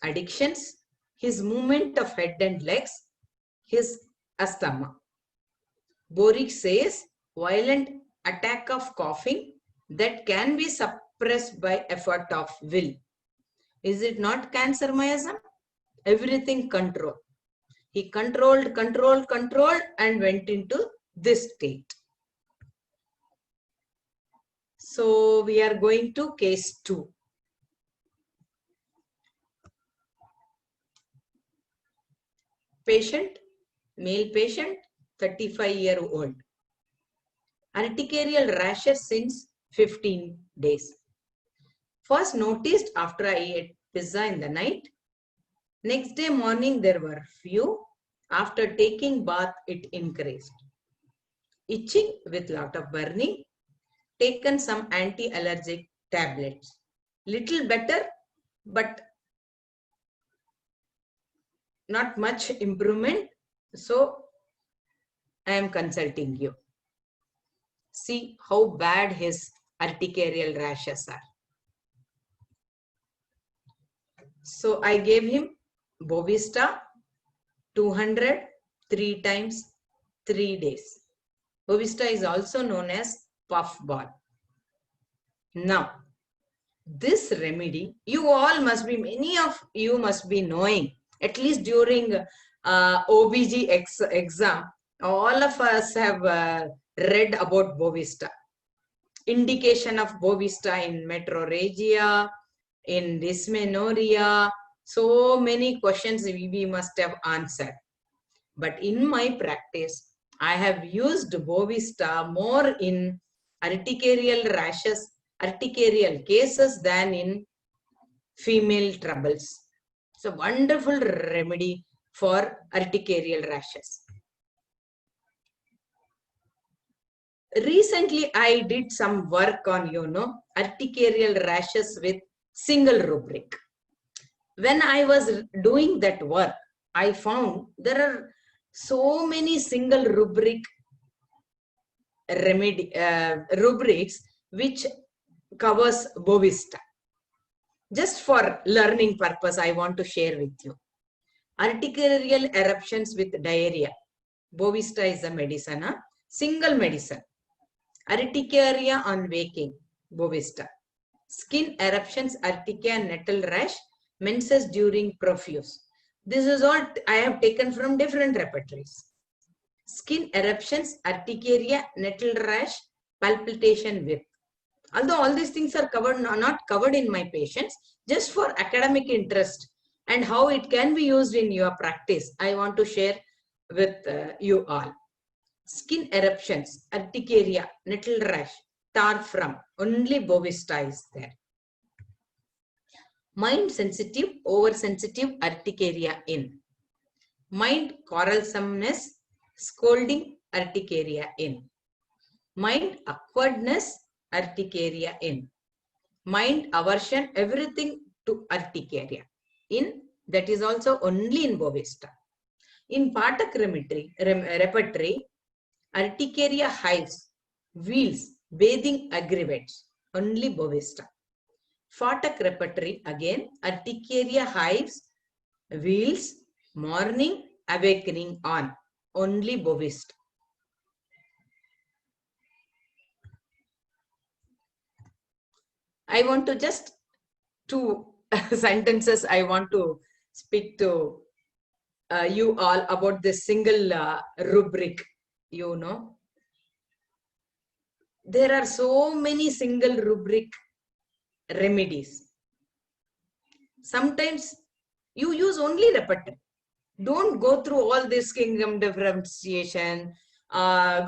addictions, his movement of head and legs, his asthma. Boric says violent attack of coughing that can be suppressed by effort of will. Is it not cancer miasm? Everything control. He controlled and went into this state. So we are going to case 2. Patient, male patient, 35-year-old. Urticarial rashes since 15 days. First noticed after I ate pizza in the night. Next day morning there were few. After taking bath it increased. Itching with lot of burning. Taken some anti-allergic tablets. Little better, but not much improvement. So I am consulting you. See how bad his urticarial rashes are. So I gave him Bovista 200 3 times 3 days. Bovista is also known as puffball. Now, this remedy, many of you must be knowing, at least during OBG exam, all of us have read about Bovista. Indication of Bovista in metrorrhagia, in dysmenorrhea, so many questions we must have answered. But in my practice, I have used Bovista more in urticarial rashes, urticarial cases than in female troubles. It's a wonderful remedy for urticarial rashes. Recently, I did some work on, urticarial rashes with single rubric. When I was doing that work, I found there are so many single rubric rubrics which covers Bovista. Just for learning purpose, I want to share with you. Urticarial eruptions with diarrhea. Bovista is a medicine, single medicine. Urticaria on waking. Bovista. Skin eruptions, urticaria, nettle rash, menses during profuse. This is all I have taken from different repertories. Skin eruptions, urticaria, nettle rash, palpitation with. Although all these things are covered, not covered in my patients, just for academic interest and how it can be used in your practice, I want to share with you all. Skin eruptions, urticaria, nettle rash, tar from, only Bovista is there. Mind sensitive, oversensitive urticaria in. Mind quarrelsomeness, scolding urticaria in. Mind awkwardness, urticaria in. Mind aversion, everything to urticaria in. That is also only in Bovista. In Patak repertory, urticaria hives, wheals, bathing aggravates, only Bovista. Patak repertory, again, urticaria hives, wheals, morning, awakening on, only Bovista. I want to just 2 sentences I want to speak to you all about this single rubric, There are so many single rubric remedies. Sometimes you use only repertory. Don't go through all this kingdom differentiation,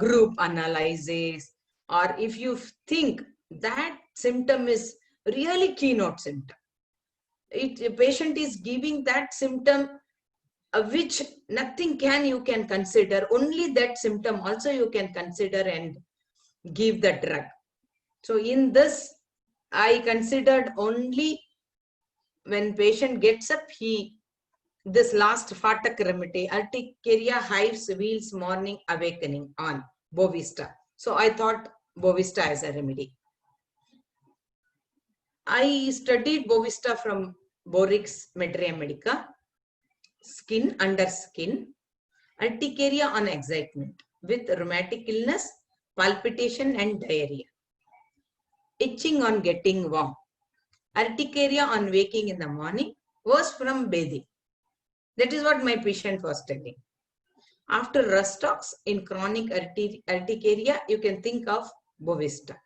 group analysis, or if you think that symptom is really keynote symptom. A patient is giving that symptom which nothing you can consider, only that symptom also you can consider and give the drug. So in this, I considered only when patient gets up, this last Patak remedy, urticaria hives, wheals, morning, awakening on Bovista. So I thought Bovista as a remedy. I studied Bovista from Borix Medria Medica. skin under skin, urticaria on excitement with rheumatic illness, palpitation and diarrhea, itching on getting warm, urticaria on waking in the morning, worse from bathing. That is what my patient was telling. After Rustox in chronic urticaria, you can think of Bovista.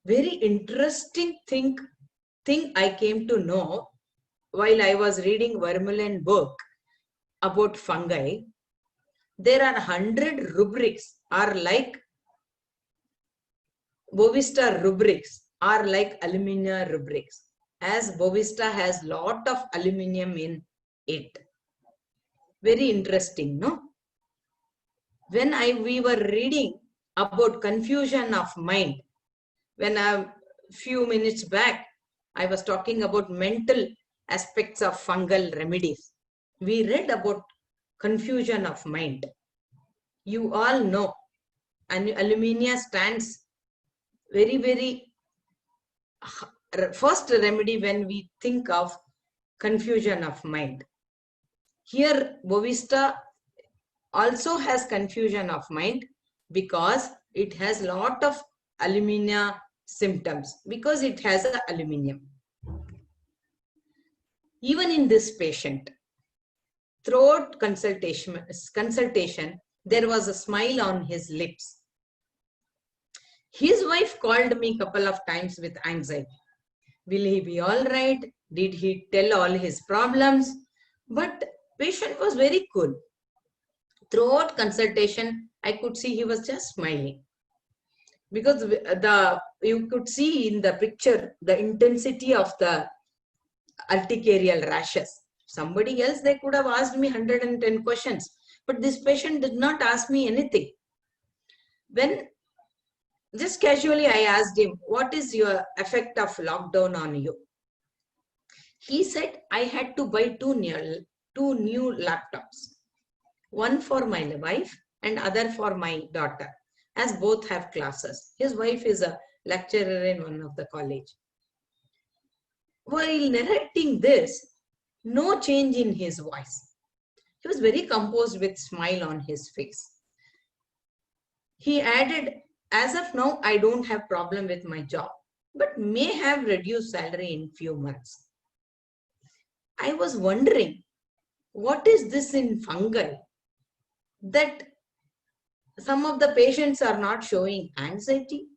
Very interesting thing I came to know while I was reading Vermeulen book about fungi. There are 100 rubrics are like Bovista rubrics are like alumina rubrics, as Bovista has lot of aluminium in it. Very interesting, no? When we were reading about confusion of mind, when a few minutes back I was talking about mental aspects of fungal remedies, we read about confusion of mind. You all know, and alumina stands very first remedy when we think of confusion of mind. Here Bovista also has confusion of mind because it has lot of alumina symptoms, because it has a aluminium. Even in this patient, throughout consultation, there was a smile on his lips. His wife called me a couple of times with anxiety. Will he be all right? Did he tell all his problems? But patient was very cool. Throughout consultation, I could see he was just smiling. Because you could see in the picture the intensity of the urticarial rashes. Somebody else, they could have asked me 110 questions. But this patient did not ask me anything. When just casually I asked him, what is your effect of lockdown on you? He said, I had to buy two new laptops. One for my wife and other for my daughter, as both have classes. His wife is a lecturer in one of the college. While narrating this, no change in his voice. He was very composed with smile on his face. He added, as of now, I don't have problem with my job, but may have reduced salary in few months. I was wondering, what is this in fungi that some of the patients are not showing anxiety,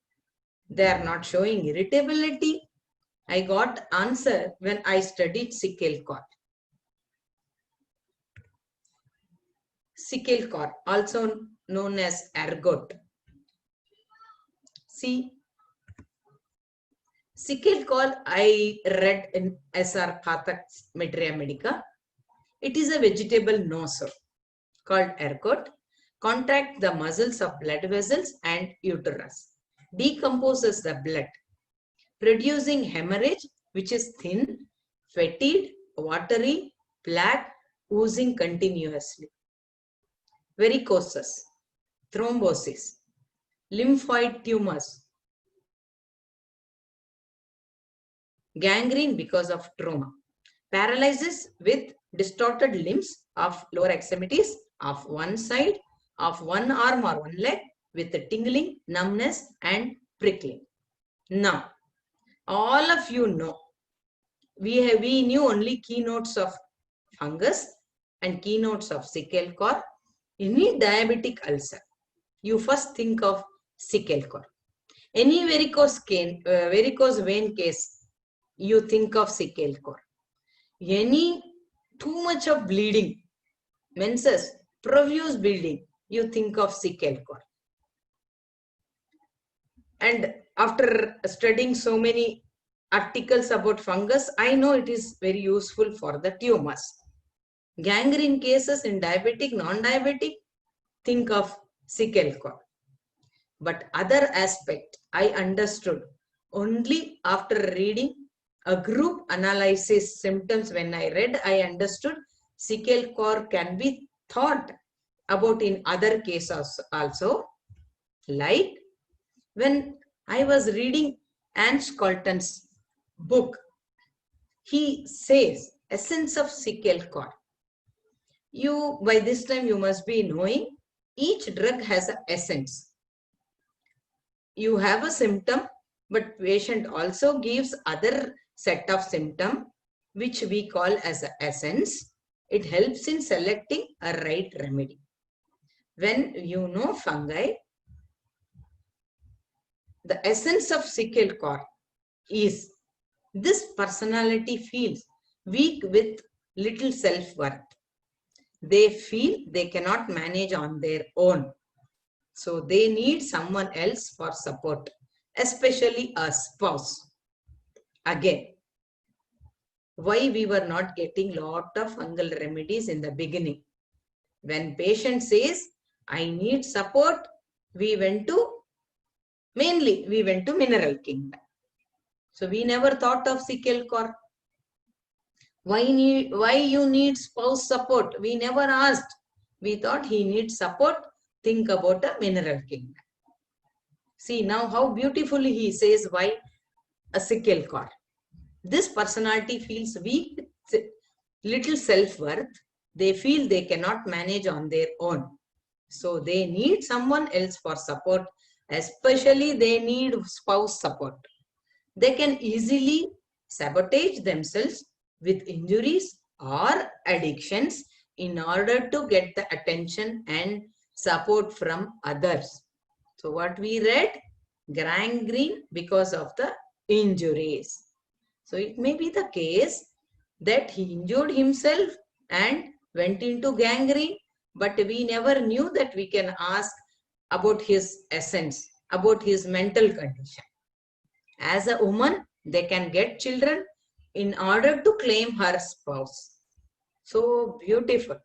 they are not showing irritability? I got answer when I studied sickle cor. Sickle cor, also known as ergot. See, sickle cor I read in S.R. Pathak's Materia Medica. It is a vegetable noser called ergot, contract the muscles of blood vessels and uterus, decomposes the blood, producing hemorrhage, which is thin, fetid, watery, black, oozing continuously. Varicosis, thrombosis, lymphoid tumors, gangrene because of trauma, paralysis with distorted limbs of lower extremities of one side, of one arm or one leg, with the tingling, numbness and prickling. Now, all of you know, we knew only keynotes of fungus and keynotes of sickle cor. Any diabetic ulcer, you first think of sickle cor. Any varicose vein case, you think of sickle cor. Any too much of bleeding, menses, profuse bleeding, you think of sickle cor. And after studying so many articles about fungus, I know it is very useful for the tumors. Gangrene cases in diabetic, non-diabetic, think of sickle cor. But other aspect I understood only after reading a group analysis symptoms. When I read, I understood sickle cor can be thought about in other cases also. Like when I was reading Anne Colton's book, he says essence of sickle cor. By this time you must be knowing each drug has an essence. You have a symptom, but patient also gives other set of symptom which we call as an essence. It helps in selecting a right remedy. When you know fungi, the essence of sickle core is this personality feels weak with little self-worth. They feel they cannot manage on their own. So they need someone else for support, especially a spouse. Again, why we were not getting lot of fungal remedies in the beginning. When patient says, I need support, we went to Mineral Kingdom. So we never thought of sickle core. Why you need spouse support? We never asked. We thought he needs support. Think about a Mineral Kingdom. See now how beautifully he says why a sickle core. This personality feels weak, little self-worth. They feel they cannot manage on their own. So they need someone else for support. Especially they need spouse support. They can easily sabotage themselves with injuries or addictions in order to get the attention and support from others. So what we read, gangrene because of the injuries. So it may be the case that he injured himself and went into gangrene, but we never knew that we can ask about his essence, about his mental condition. As a woman, they can get children in order to claim her spouse. So beautiful.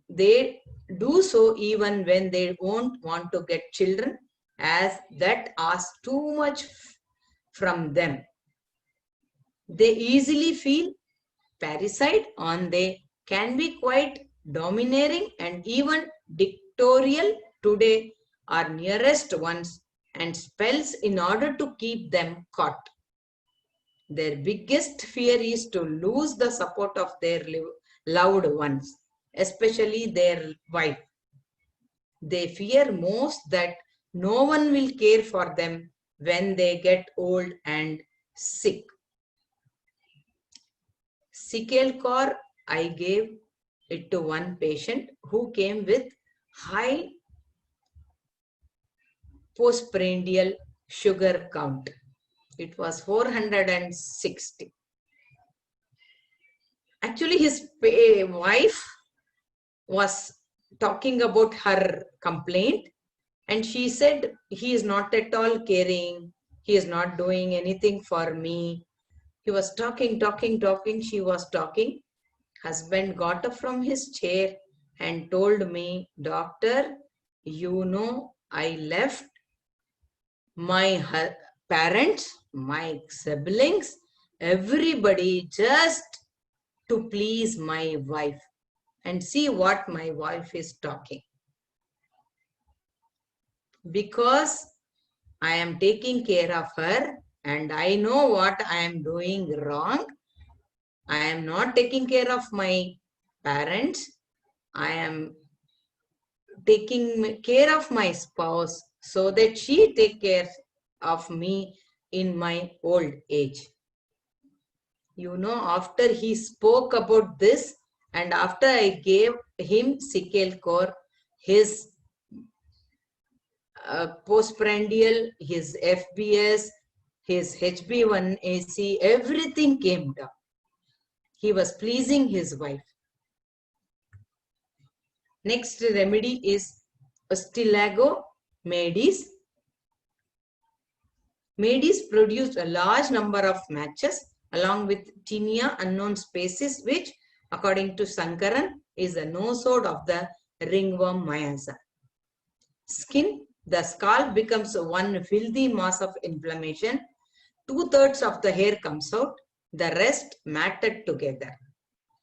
They do so even when they won't want to get children, as that asks too much from them. They easily feel parasite on they can be quite domineering and even dictatorial today are nearest ones and spells in order to keep them caught. Their biggest fear is to lose the support of their loved ones, especially their wife. They fear most that no one will care for them when they get old and sick. Sickle core, I gave it to one patient who came with high postprandial sugar count. It was 460. Actually, his wife was talking about her complaint and she said, he is not at all caring. He is not doing anything for me. He was talking. She was talking. Husband got up from his chair and told me, doctor, you know, I left my parents, my siblings, everybody just to please my wife. And see what my wife is talking. Because I am taking care of her and I know what I am doing wrong. I am not taking care of my parents. I am taking care of my spouse so that she take care of me in my old age. You know, after he spoke about this and after I gave him sickle core, his postprandial, his FBS, his HB1AC, everything came down. He was pleasing his wife. Next remedy is Astilago Maedis. Maedis produced a large number of matches along with Tinea unknown species, which according to Sankaran is a nosode of the ringworm Myiaza. Skin, the scalp becomes one filthy mass of inflammation. 2/3 of the hair comes out, the rest matted together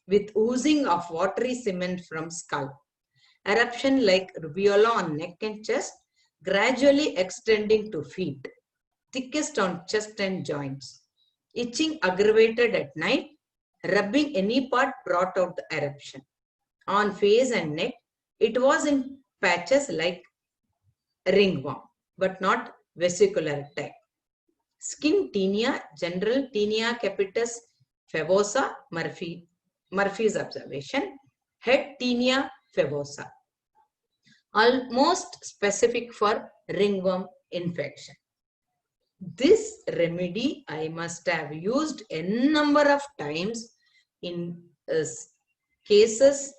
with oozing of watery cement from scalp. Eruption like rubeola on neck and chest, gradually extending to feet, thickest on chest and joints. Itching aggravated at night, rubbing any part brought out the eruption. on face and neck. It was in patches like ringworm, but not vesicular type. Skin tinea, general tinea capitis febosa, Murphy's observation. Head tinea febosa, almost specific for ringworm infection. This remedy I must have used a number of times in cases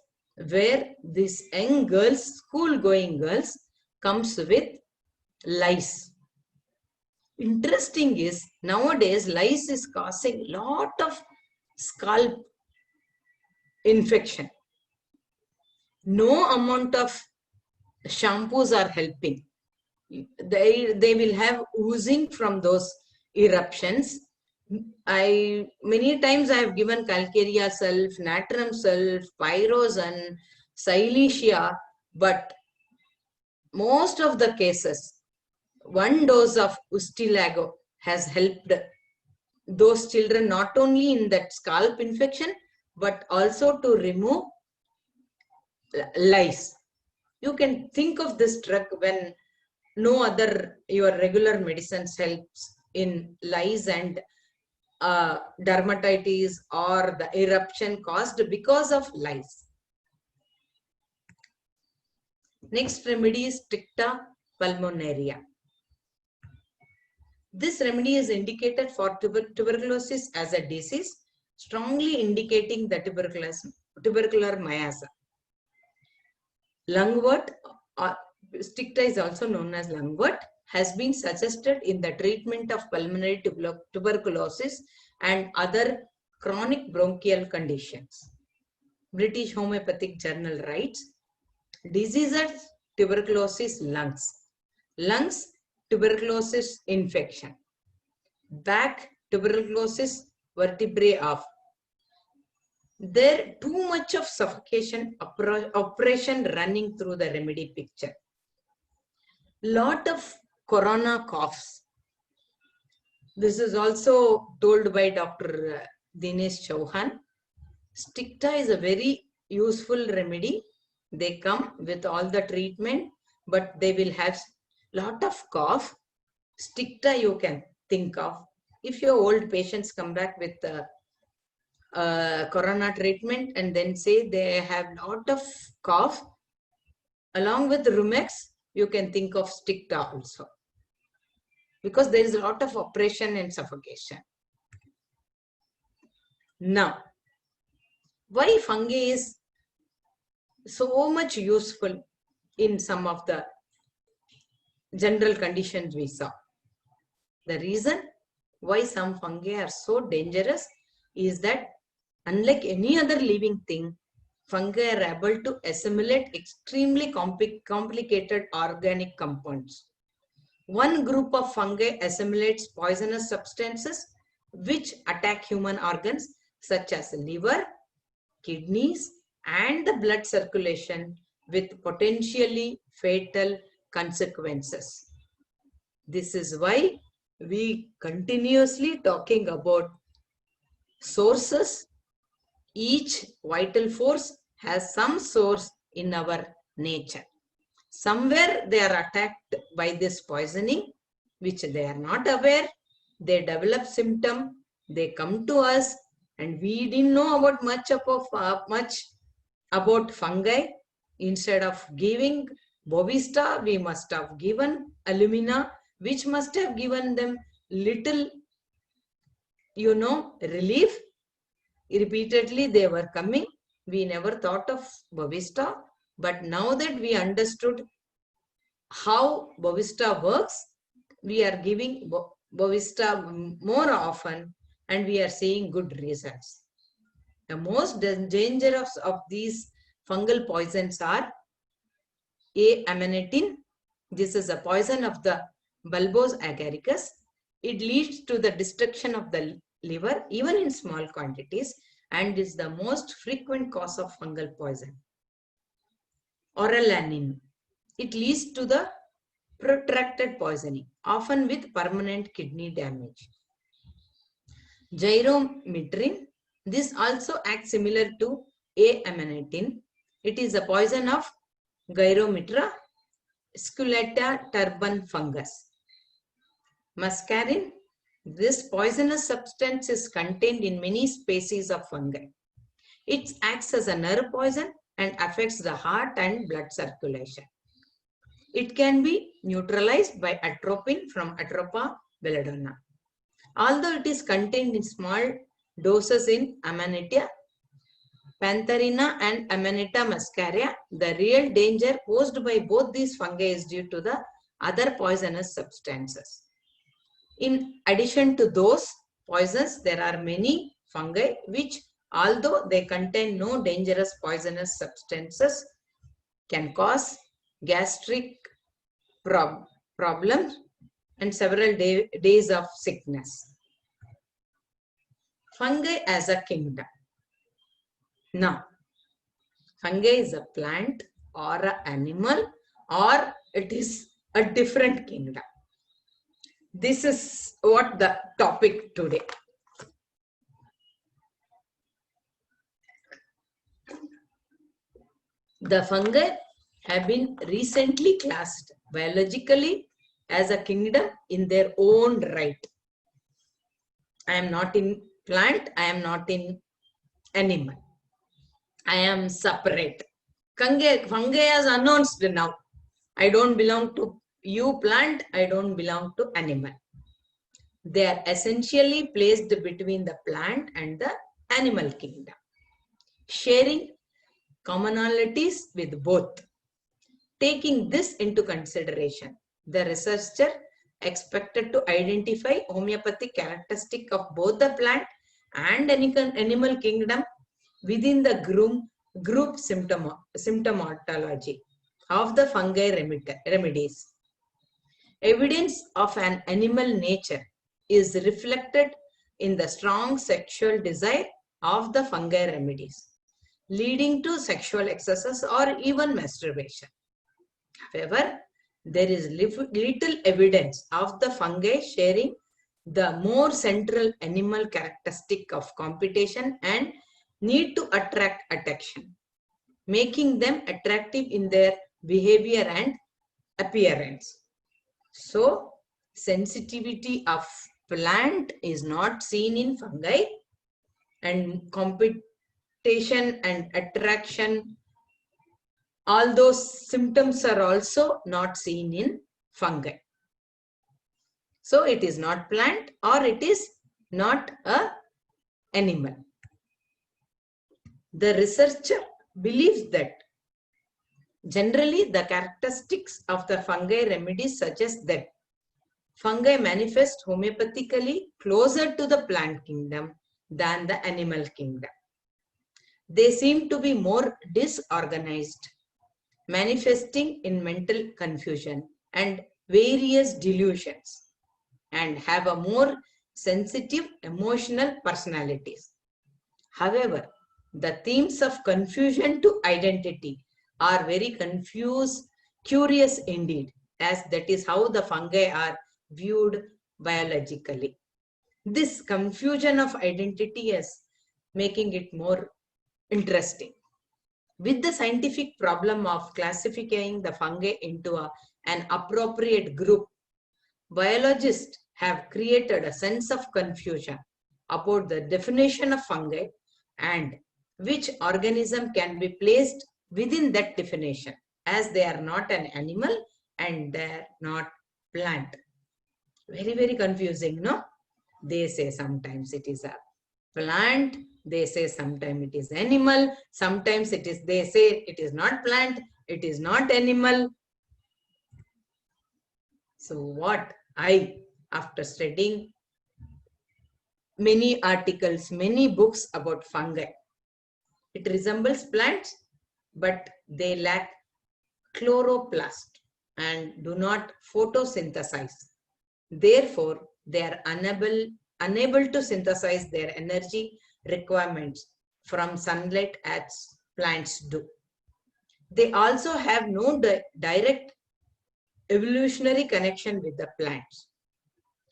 where these young girls, school-going girls, comes with lice. Interesting is nowadays lice is causing lot of scalp infection. No amount of shampoos are helping. They will have oozing from those eruptions. Many times I have given Calcarea sulf, Natrum sulf, Pyroxan, Silesia, but most of the cases, one dose of Ustilago has helped those children not only in that scalp infection, but also to remove lice. You can think of this drug when no other your regular medicines helps in lice and dermatitis or the eruption caused because of lice. Next remedy is Stricta pulmonaria. This remedy is indicated for tuberculosis as a disease, strongly indicating the tubercular miasm. Lungwort, Stricta is also known as lungwort, has been suggested in the treatment of pulmonary tuberculosis and other chronic bronchial conditions. British Homeopathic Journal writes, diseases tuberculosis lungs, lungs tuberculosis infection, back tuberculosis vertebrae off. There too much of suffocation operation running through the remedy picture. Lot of corona coughs. This is also told by Dr. Dinesh Chauhan. Stricta is a very useful remedy. They come with all the treatment, but they will have lot of cough. Stricta you can think of. If your old patients come back with corona treatment and then say they have lot of cough, along with Rumex, you can think of Stricta also, because there is a lot of oppression and suffocation. Now, why fungi is so much useful in some of the general conditions we saw? The reason why some fungi are so dangerous is that unlike any other living thing, fungi are able to assimilate extremely complicated organic compounds. One group of fungi assimilates poisonous substances which attack human organs such as liver, kidneys, and the blood circulation with potentially fatal consequences. This is why we continuously talking about sources. Each vital force has some source in our nature. Somewhere they are attacked by this poisoning, which they are not aware. They develop symptom, they come to us, and we didn't know about much about fungi. Instead of giving Bovista, we must have given alumina, which must have given them little, relief. Repeatedly they were coming. We never thought of Bovista, but now that we understood how Bovista works, we are giving Bovista more often and we are seeing good results. The most dangerous of these fungal poisons are amanitin. This is a poison of the bulbous agaricus. It leads to the destruction of the liver even in small quantities and is the most frequent cause of fungal poison. Aurelanin. It leads to the protracted poisoning, often with permanent kidney damage. Gyrometrin. This also acts similar to amanitin. It is a poison of Gyromitra sculata turban fungus. Muscarin. This poisonous substance is contained in many species of fungi. It acts as a nerve poison and affects the heart and blood circulation. It can be neutralized by atropine from Atropa belladonna. Although it is contained in small doses in Amanita pantherina and Amanita muscaria, the real danger posed by both these fungi is due to the other poisonous substances. In addition to those poisons, there are many fungi which, although they contain no dangerous poisonous substances, can cause gastric problems and several days of sickness. Fungi as a kingdom. Now, fungi is a plant or an animal, or it is a different kingdom. This is what the topic today. The fungi have been recently classed biologically as a kingdom in their own right. I am not in plant, I am not in animal. I am separate. Fungi has announced now. I don't belong to you plant, I don't belong to animal. They are essentially placed between the plant and the animal kingdom, sharing commonalities with both. Taking this into consideration, the researcher expected to identify homeopathic characteristic of both the plant and animal kingdom within the group symptomatology of the fungi remedies. Evidence of an animal nature is reflected in the strong sexual desire of the fungi remedies, leading to sexual excesses or even masturbation. However, there is little evidence of the fungi sharing the more central animal characteristic of competition and need to attract attention, making them attractive in their behavior and appearance. So, sensitivity of plant is not seen in fungi, and competition and attraction, all those symptoms are also not seen in fungi. So it is not plant or it is not an animal. The researcher believes that generally the characteristics of the fungi remedies suggest that fungi manifest homeopathically closer to the plant kingdom than the animal kingdom. They seem to be more disorganized, manifesting in mental confusion and various delusions, and have a more sensitive emotional personalities. However, the themes of confusion to identity are very curious indeed, as that is how the fungi are viewed biologically. This confusion of identity is making it more interesting. With the scientific problem of classifying the fungi into an appropriate group, biologists have created a sense of confusion about the definition of fungi and which organism can be placed within that definition, as they are not an animal and they are not plant. Very, very confusing, no? They say sometimes it is a plant, they say sometimes it is animal, sometimes they say it is not plant, it is not animal. So what after studying many articles, many books about fungi, it resembles plants, but they lack chloroplast and do not photosynthesize. Therefore, they are unable to synthesize their energy requirements from sunlight as plants do. They also have no direct evolutionary connection with the plants.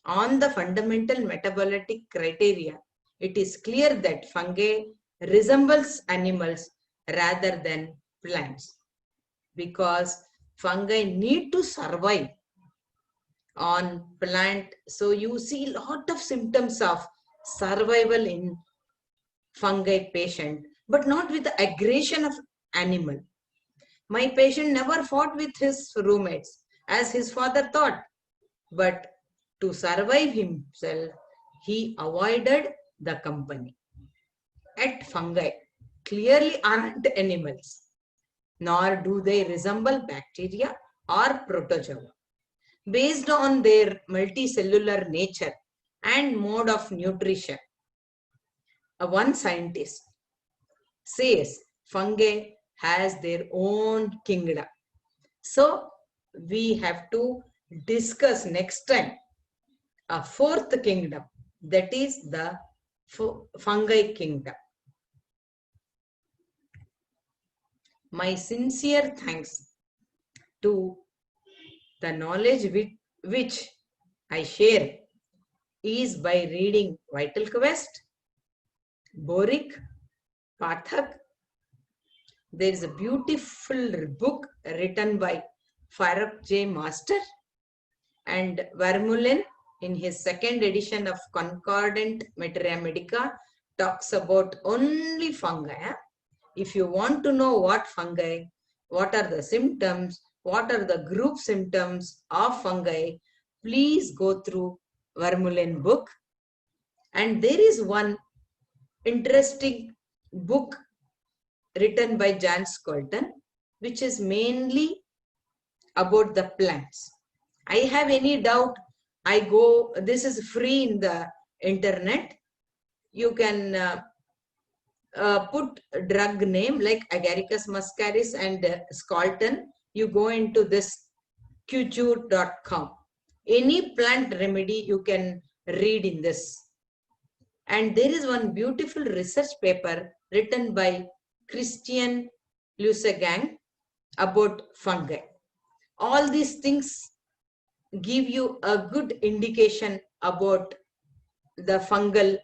On the fundamental metabolic criteria, it is clear that fungi resembles animals rather than plants, because fungi need to survive on plant. So you see a lot of symptoms of survival in fungi patient, but not with the aggression of animal. My patient never fought with his roommates as his father thought, but to survive himself, he avoided the company. At fungi clearly aren't animals, nor do they resemble bacteria or protozoa. Based on their multicellular nature and mode of nutrition, one scientist says fungi has their own kingdom. So we have to discuss next time a fourth kingdom, that is the fungi kingdom. My sincere thanks to the knowledge which I share is by reading Vital Quest, Boric, Pathak. There is a beautiful book written by Farrokh J. Master, and Vermeulen in his second edition of Concordant Materia Medica talks about only fungi. If you want to know what fungi, what are the symptoms, what are the group symptoms of fungi, please go through Vermeulen book. And there is one interesting book written by Jan Skolton, which is mainly about the plants. I have any doubt, I go, this is free in the internet. You can put drug name like Agaricus muscaris and Skolton. You go into this qcure.com. Any plant remedy you can read in this. And there is one beautiful research paper written by Christian Lusegang about fungi. All these things give you a good indication about the fungal,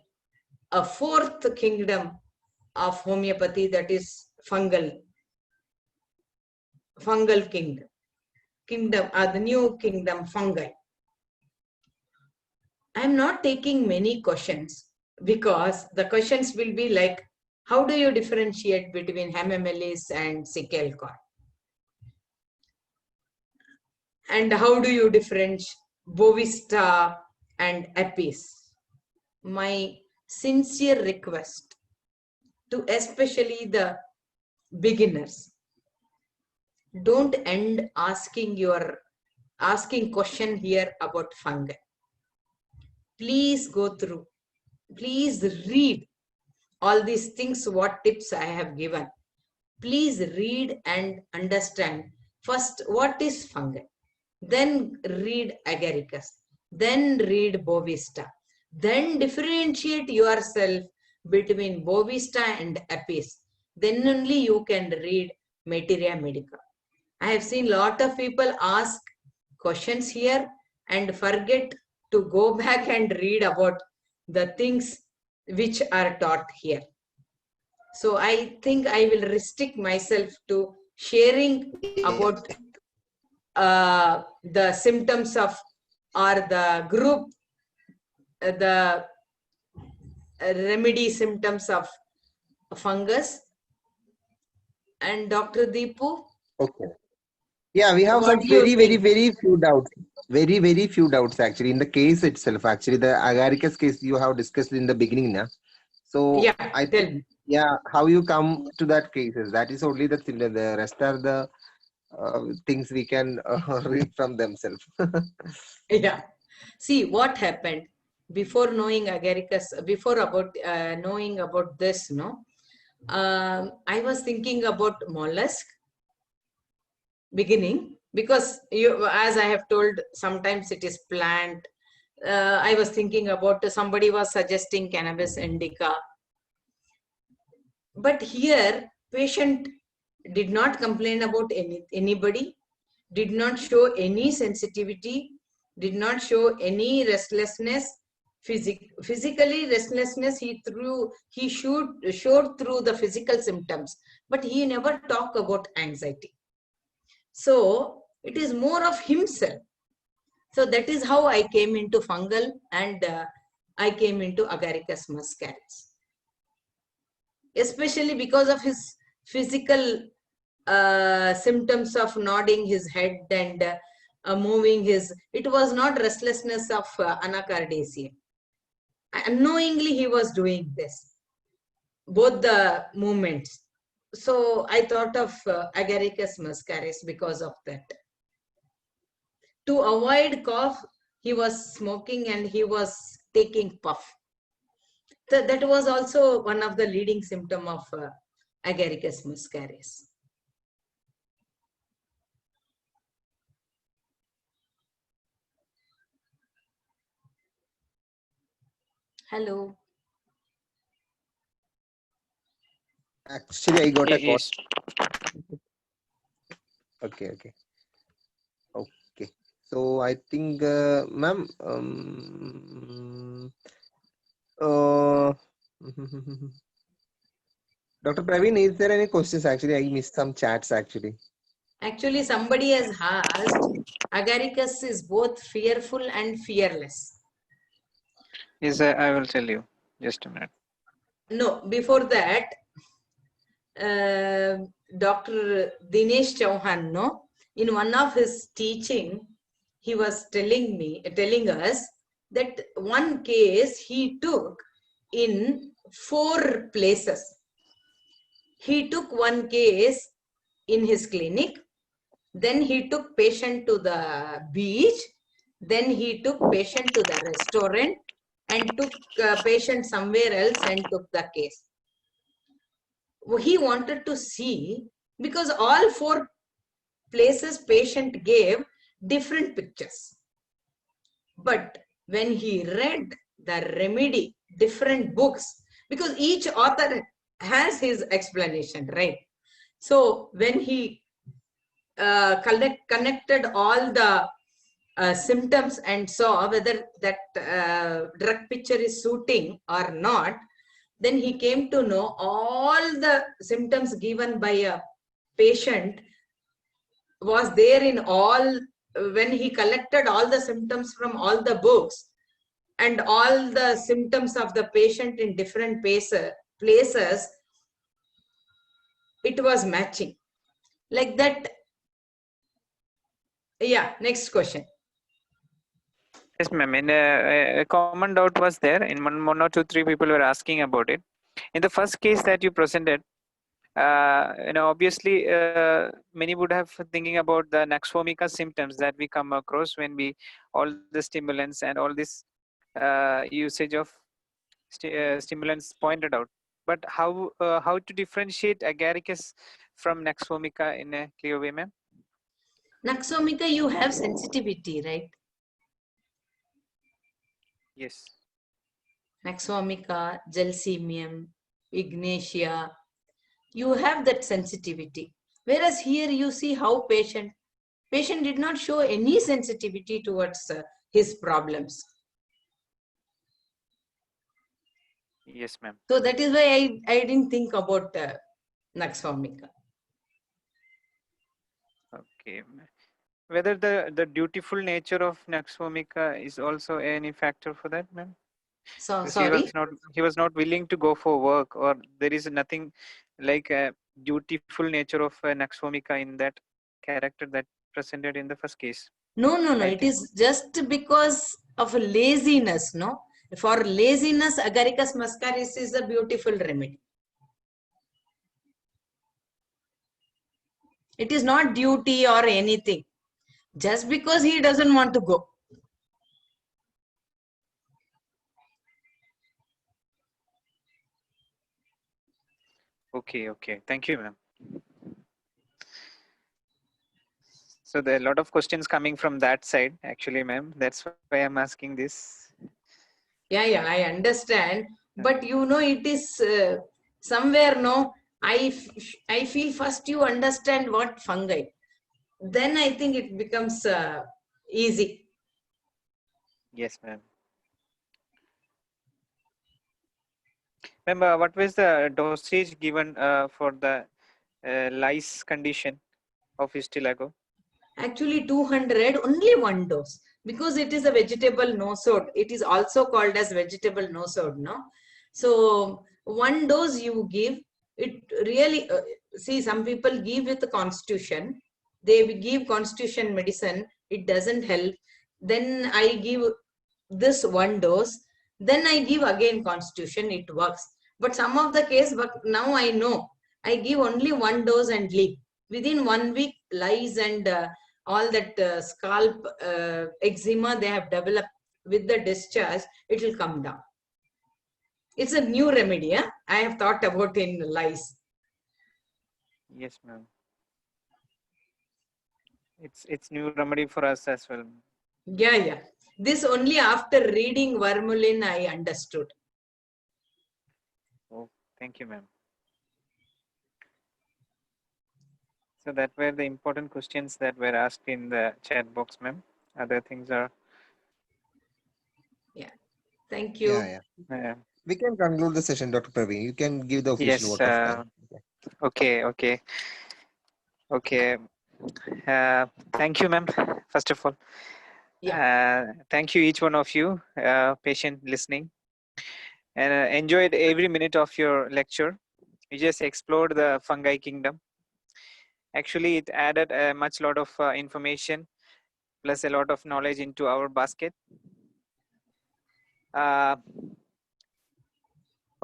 a fourth kingdom of homeopathy, that is fungal kingdom, the new kingdom, fungi. I am not taking many questions because the questions will be like, how do you differentiate between Hamamelis and Sicalcor? And how do you differentiate Bovista and Apis? My sincere request to especially the beginners, don't end asking question here about fungi. Please go through, please read all these things, what tips I have given. Please read and understand first what is fungi, then read Agaricus, then read Bovista, then differentiate yourself between Bovista and Apis. Then only you can read Materia Medica. I have seen a lot of people ask questions here and forget to go back and read about the things which are taught here. So I think I will restrict myself to sharing about the symptoms of, or the group, the remedy symptoms of fungus. And Dr. Deepu? Okay. Yeah, we have some very few doubts. Very few doubts actually in the case itself. Actually, the Agaricus case you have discussed in the beginning now. So yeah, I think, yeah, how you come to that cases, that is only the thing. The rest are the things we can read from themselves. Yeah. See what happened before knowing Agaricus, before about knowing about this, no? I was thinking about mollusk beginning, because you, as I have told, sometimes it is plant. I was thinking about, somebody was suggesting cannabis indica. But here, patient did not complain about anybody, did not show any sensitivity, did not show any restlessness, physically restlessness he showed through the physical symptoms, but he never talked about anxiety. So it is more of himself. So that is how I came into fungal, and I came into Agaricus muscaris, especially because of his physical symptoms of nodding his head and moving his. It was not restlessness of anacardiasia. Unknowingly he was doing this, both the movements. So I thought of Agaricus muscaris because of that. To avoid cough, he was smoking and he was taking puff. So that was also one of the leading symptom of Agaricus muscaris. Hello. Actually, I got a call. Yes. Okay. So I think, ma'am, Dr. Praveen, is there any questions? Actually, I missed some chats actually. Actually, somebody has asked, Agaricus is both fearful and fearless. Yes, I will tell you. Just a minute. No, before that, Dr. Dinesh Chauhan, no, in one of his teaching, he was telling us that one case he took in 4 places. He took one case in his clinic, then he took patient to the beach, then he took patient to the restaurant, and took patient somewhere else and took the case. He wanted to see, because all 4 places patient gave different pictures. But when he read the remedy, different books, because each author has his explanation, right? So when he connected all the symptoms and saw whether that drug picture is suiting or not, then he came to know all the symptoms given by a patient was there in all. When he collected all the symptoms from all the books and all the symptoms of the patient in different places, it was matching. Like that. Yeah, next question. Yes, ma'am. And a common doubt was there. In one or two, 3 people were asking about it. In the first case that you presented, obviously, many would have thinking about the Naxvomica symptoms that we come across when we all the stimulants and all this usage of stimulants pointed out. But how to differentiate Agaricus from Naxvomica in a clear way, ma'am? Naxvomica, you have sensitivity, right? Yes. Naxvomica, Gelsemium, Ignatia, you have that sensitivity. Whereas here you see how patient did not show any sensitivity towards his problems. Yes, ma'am. So that is why I didn't think about Naxvomica. Okay. Whether the dutiful nature of Naxvomica is also any factor for that, ma'am? So Because sorry. he was not willing to go for work, or there is nothing like a dutiful nature of Naxvomica in that character that presented in the first case. No. I It think. is just because of laziness, no? For laziness, Agaricus muscaris is a beautiful remedy. It is not duty or anything. Just because he doesn't want to go. Okay. Thank you, ma'am. So there are a lot of questions coming from that side, actually, ma'am. That's why I'm asking this. Yeah, I understand. But it is somewhere, no, I feel first you understand what fungi. Then I think it becomes easy. Yes, ma'am. Remember, what was the dosage given for the lice condition of Histelago? Actually 200, only one dose, because it is a vegetable nosode. It is also called as vegetable nosode, no? So one dose you give, it really, see, some people give with the constitution. They give constitution medicine, it doesn't help. Then I give this one dose, then I give again constitution, it works. But some of the case, but now I know, I give only one dose and leave. Within 1 week, lice and all that scalp eczema they have developed with the discharge, it will come down. It's a new remedy. I have thought about in lice. Yes, ma'am. It's new remedy for us as well. Yeah. This only after reading Vermeulen I understood. Oh, thank you, ma'am. So that were the important questions that were asked in the chat box, ma'am. Other things are. Thank you. Yeah. We can conclude the session, Dr. Praveen. You can give the official Yes. vote of thanks. Okay. Thank you, ma'am. First of all, thank you each one of you, patient listening, and enjoyed every minute of your lecture. You just explored the fungi kingdom. Actually, it added a much lot of information plus a lot of knowledge into our basket.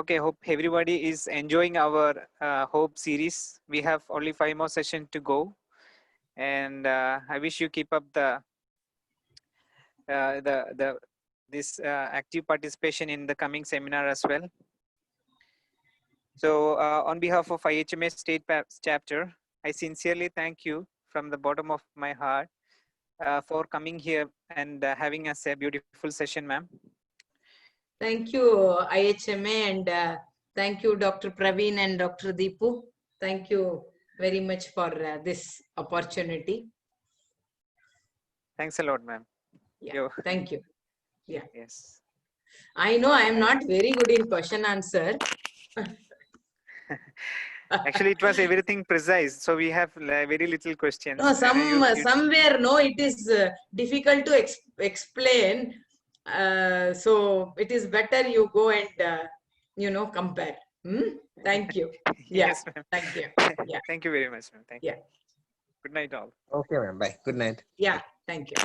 Okay, hope everybody is enjoying our Hope series. We have only 5 more sessions to go, and I wish you keep up this active participation in the coming seminar as well. So, on behalf of IHMA State Chapter, I sincerely thank you from the bottom of my heart for coming here and having us a beautiful session, ma'am. Thank you, IHMA, and thank you, Dr. Praveen and Dr. Deepu. Thank you very much for this opportunity. Thanks a lot, ma'am. Yeah, thank you. Yeah. Yes. I know I am not very good in question answer. Actually, it was everything precise, so we have very little questions. No, somewhere, no, it is difficult to explain. So it is better you go and compare. Thank you. Yes, ma'am. Thank you. Yeah. Thank you very much, ma'am. Thank you. Good night, all. Okay, ma'am. Bye. Good night. Yeah. Thank you.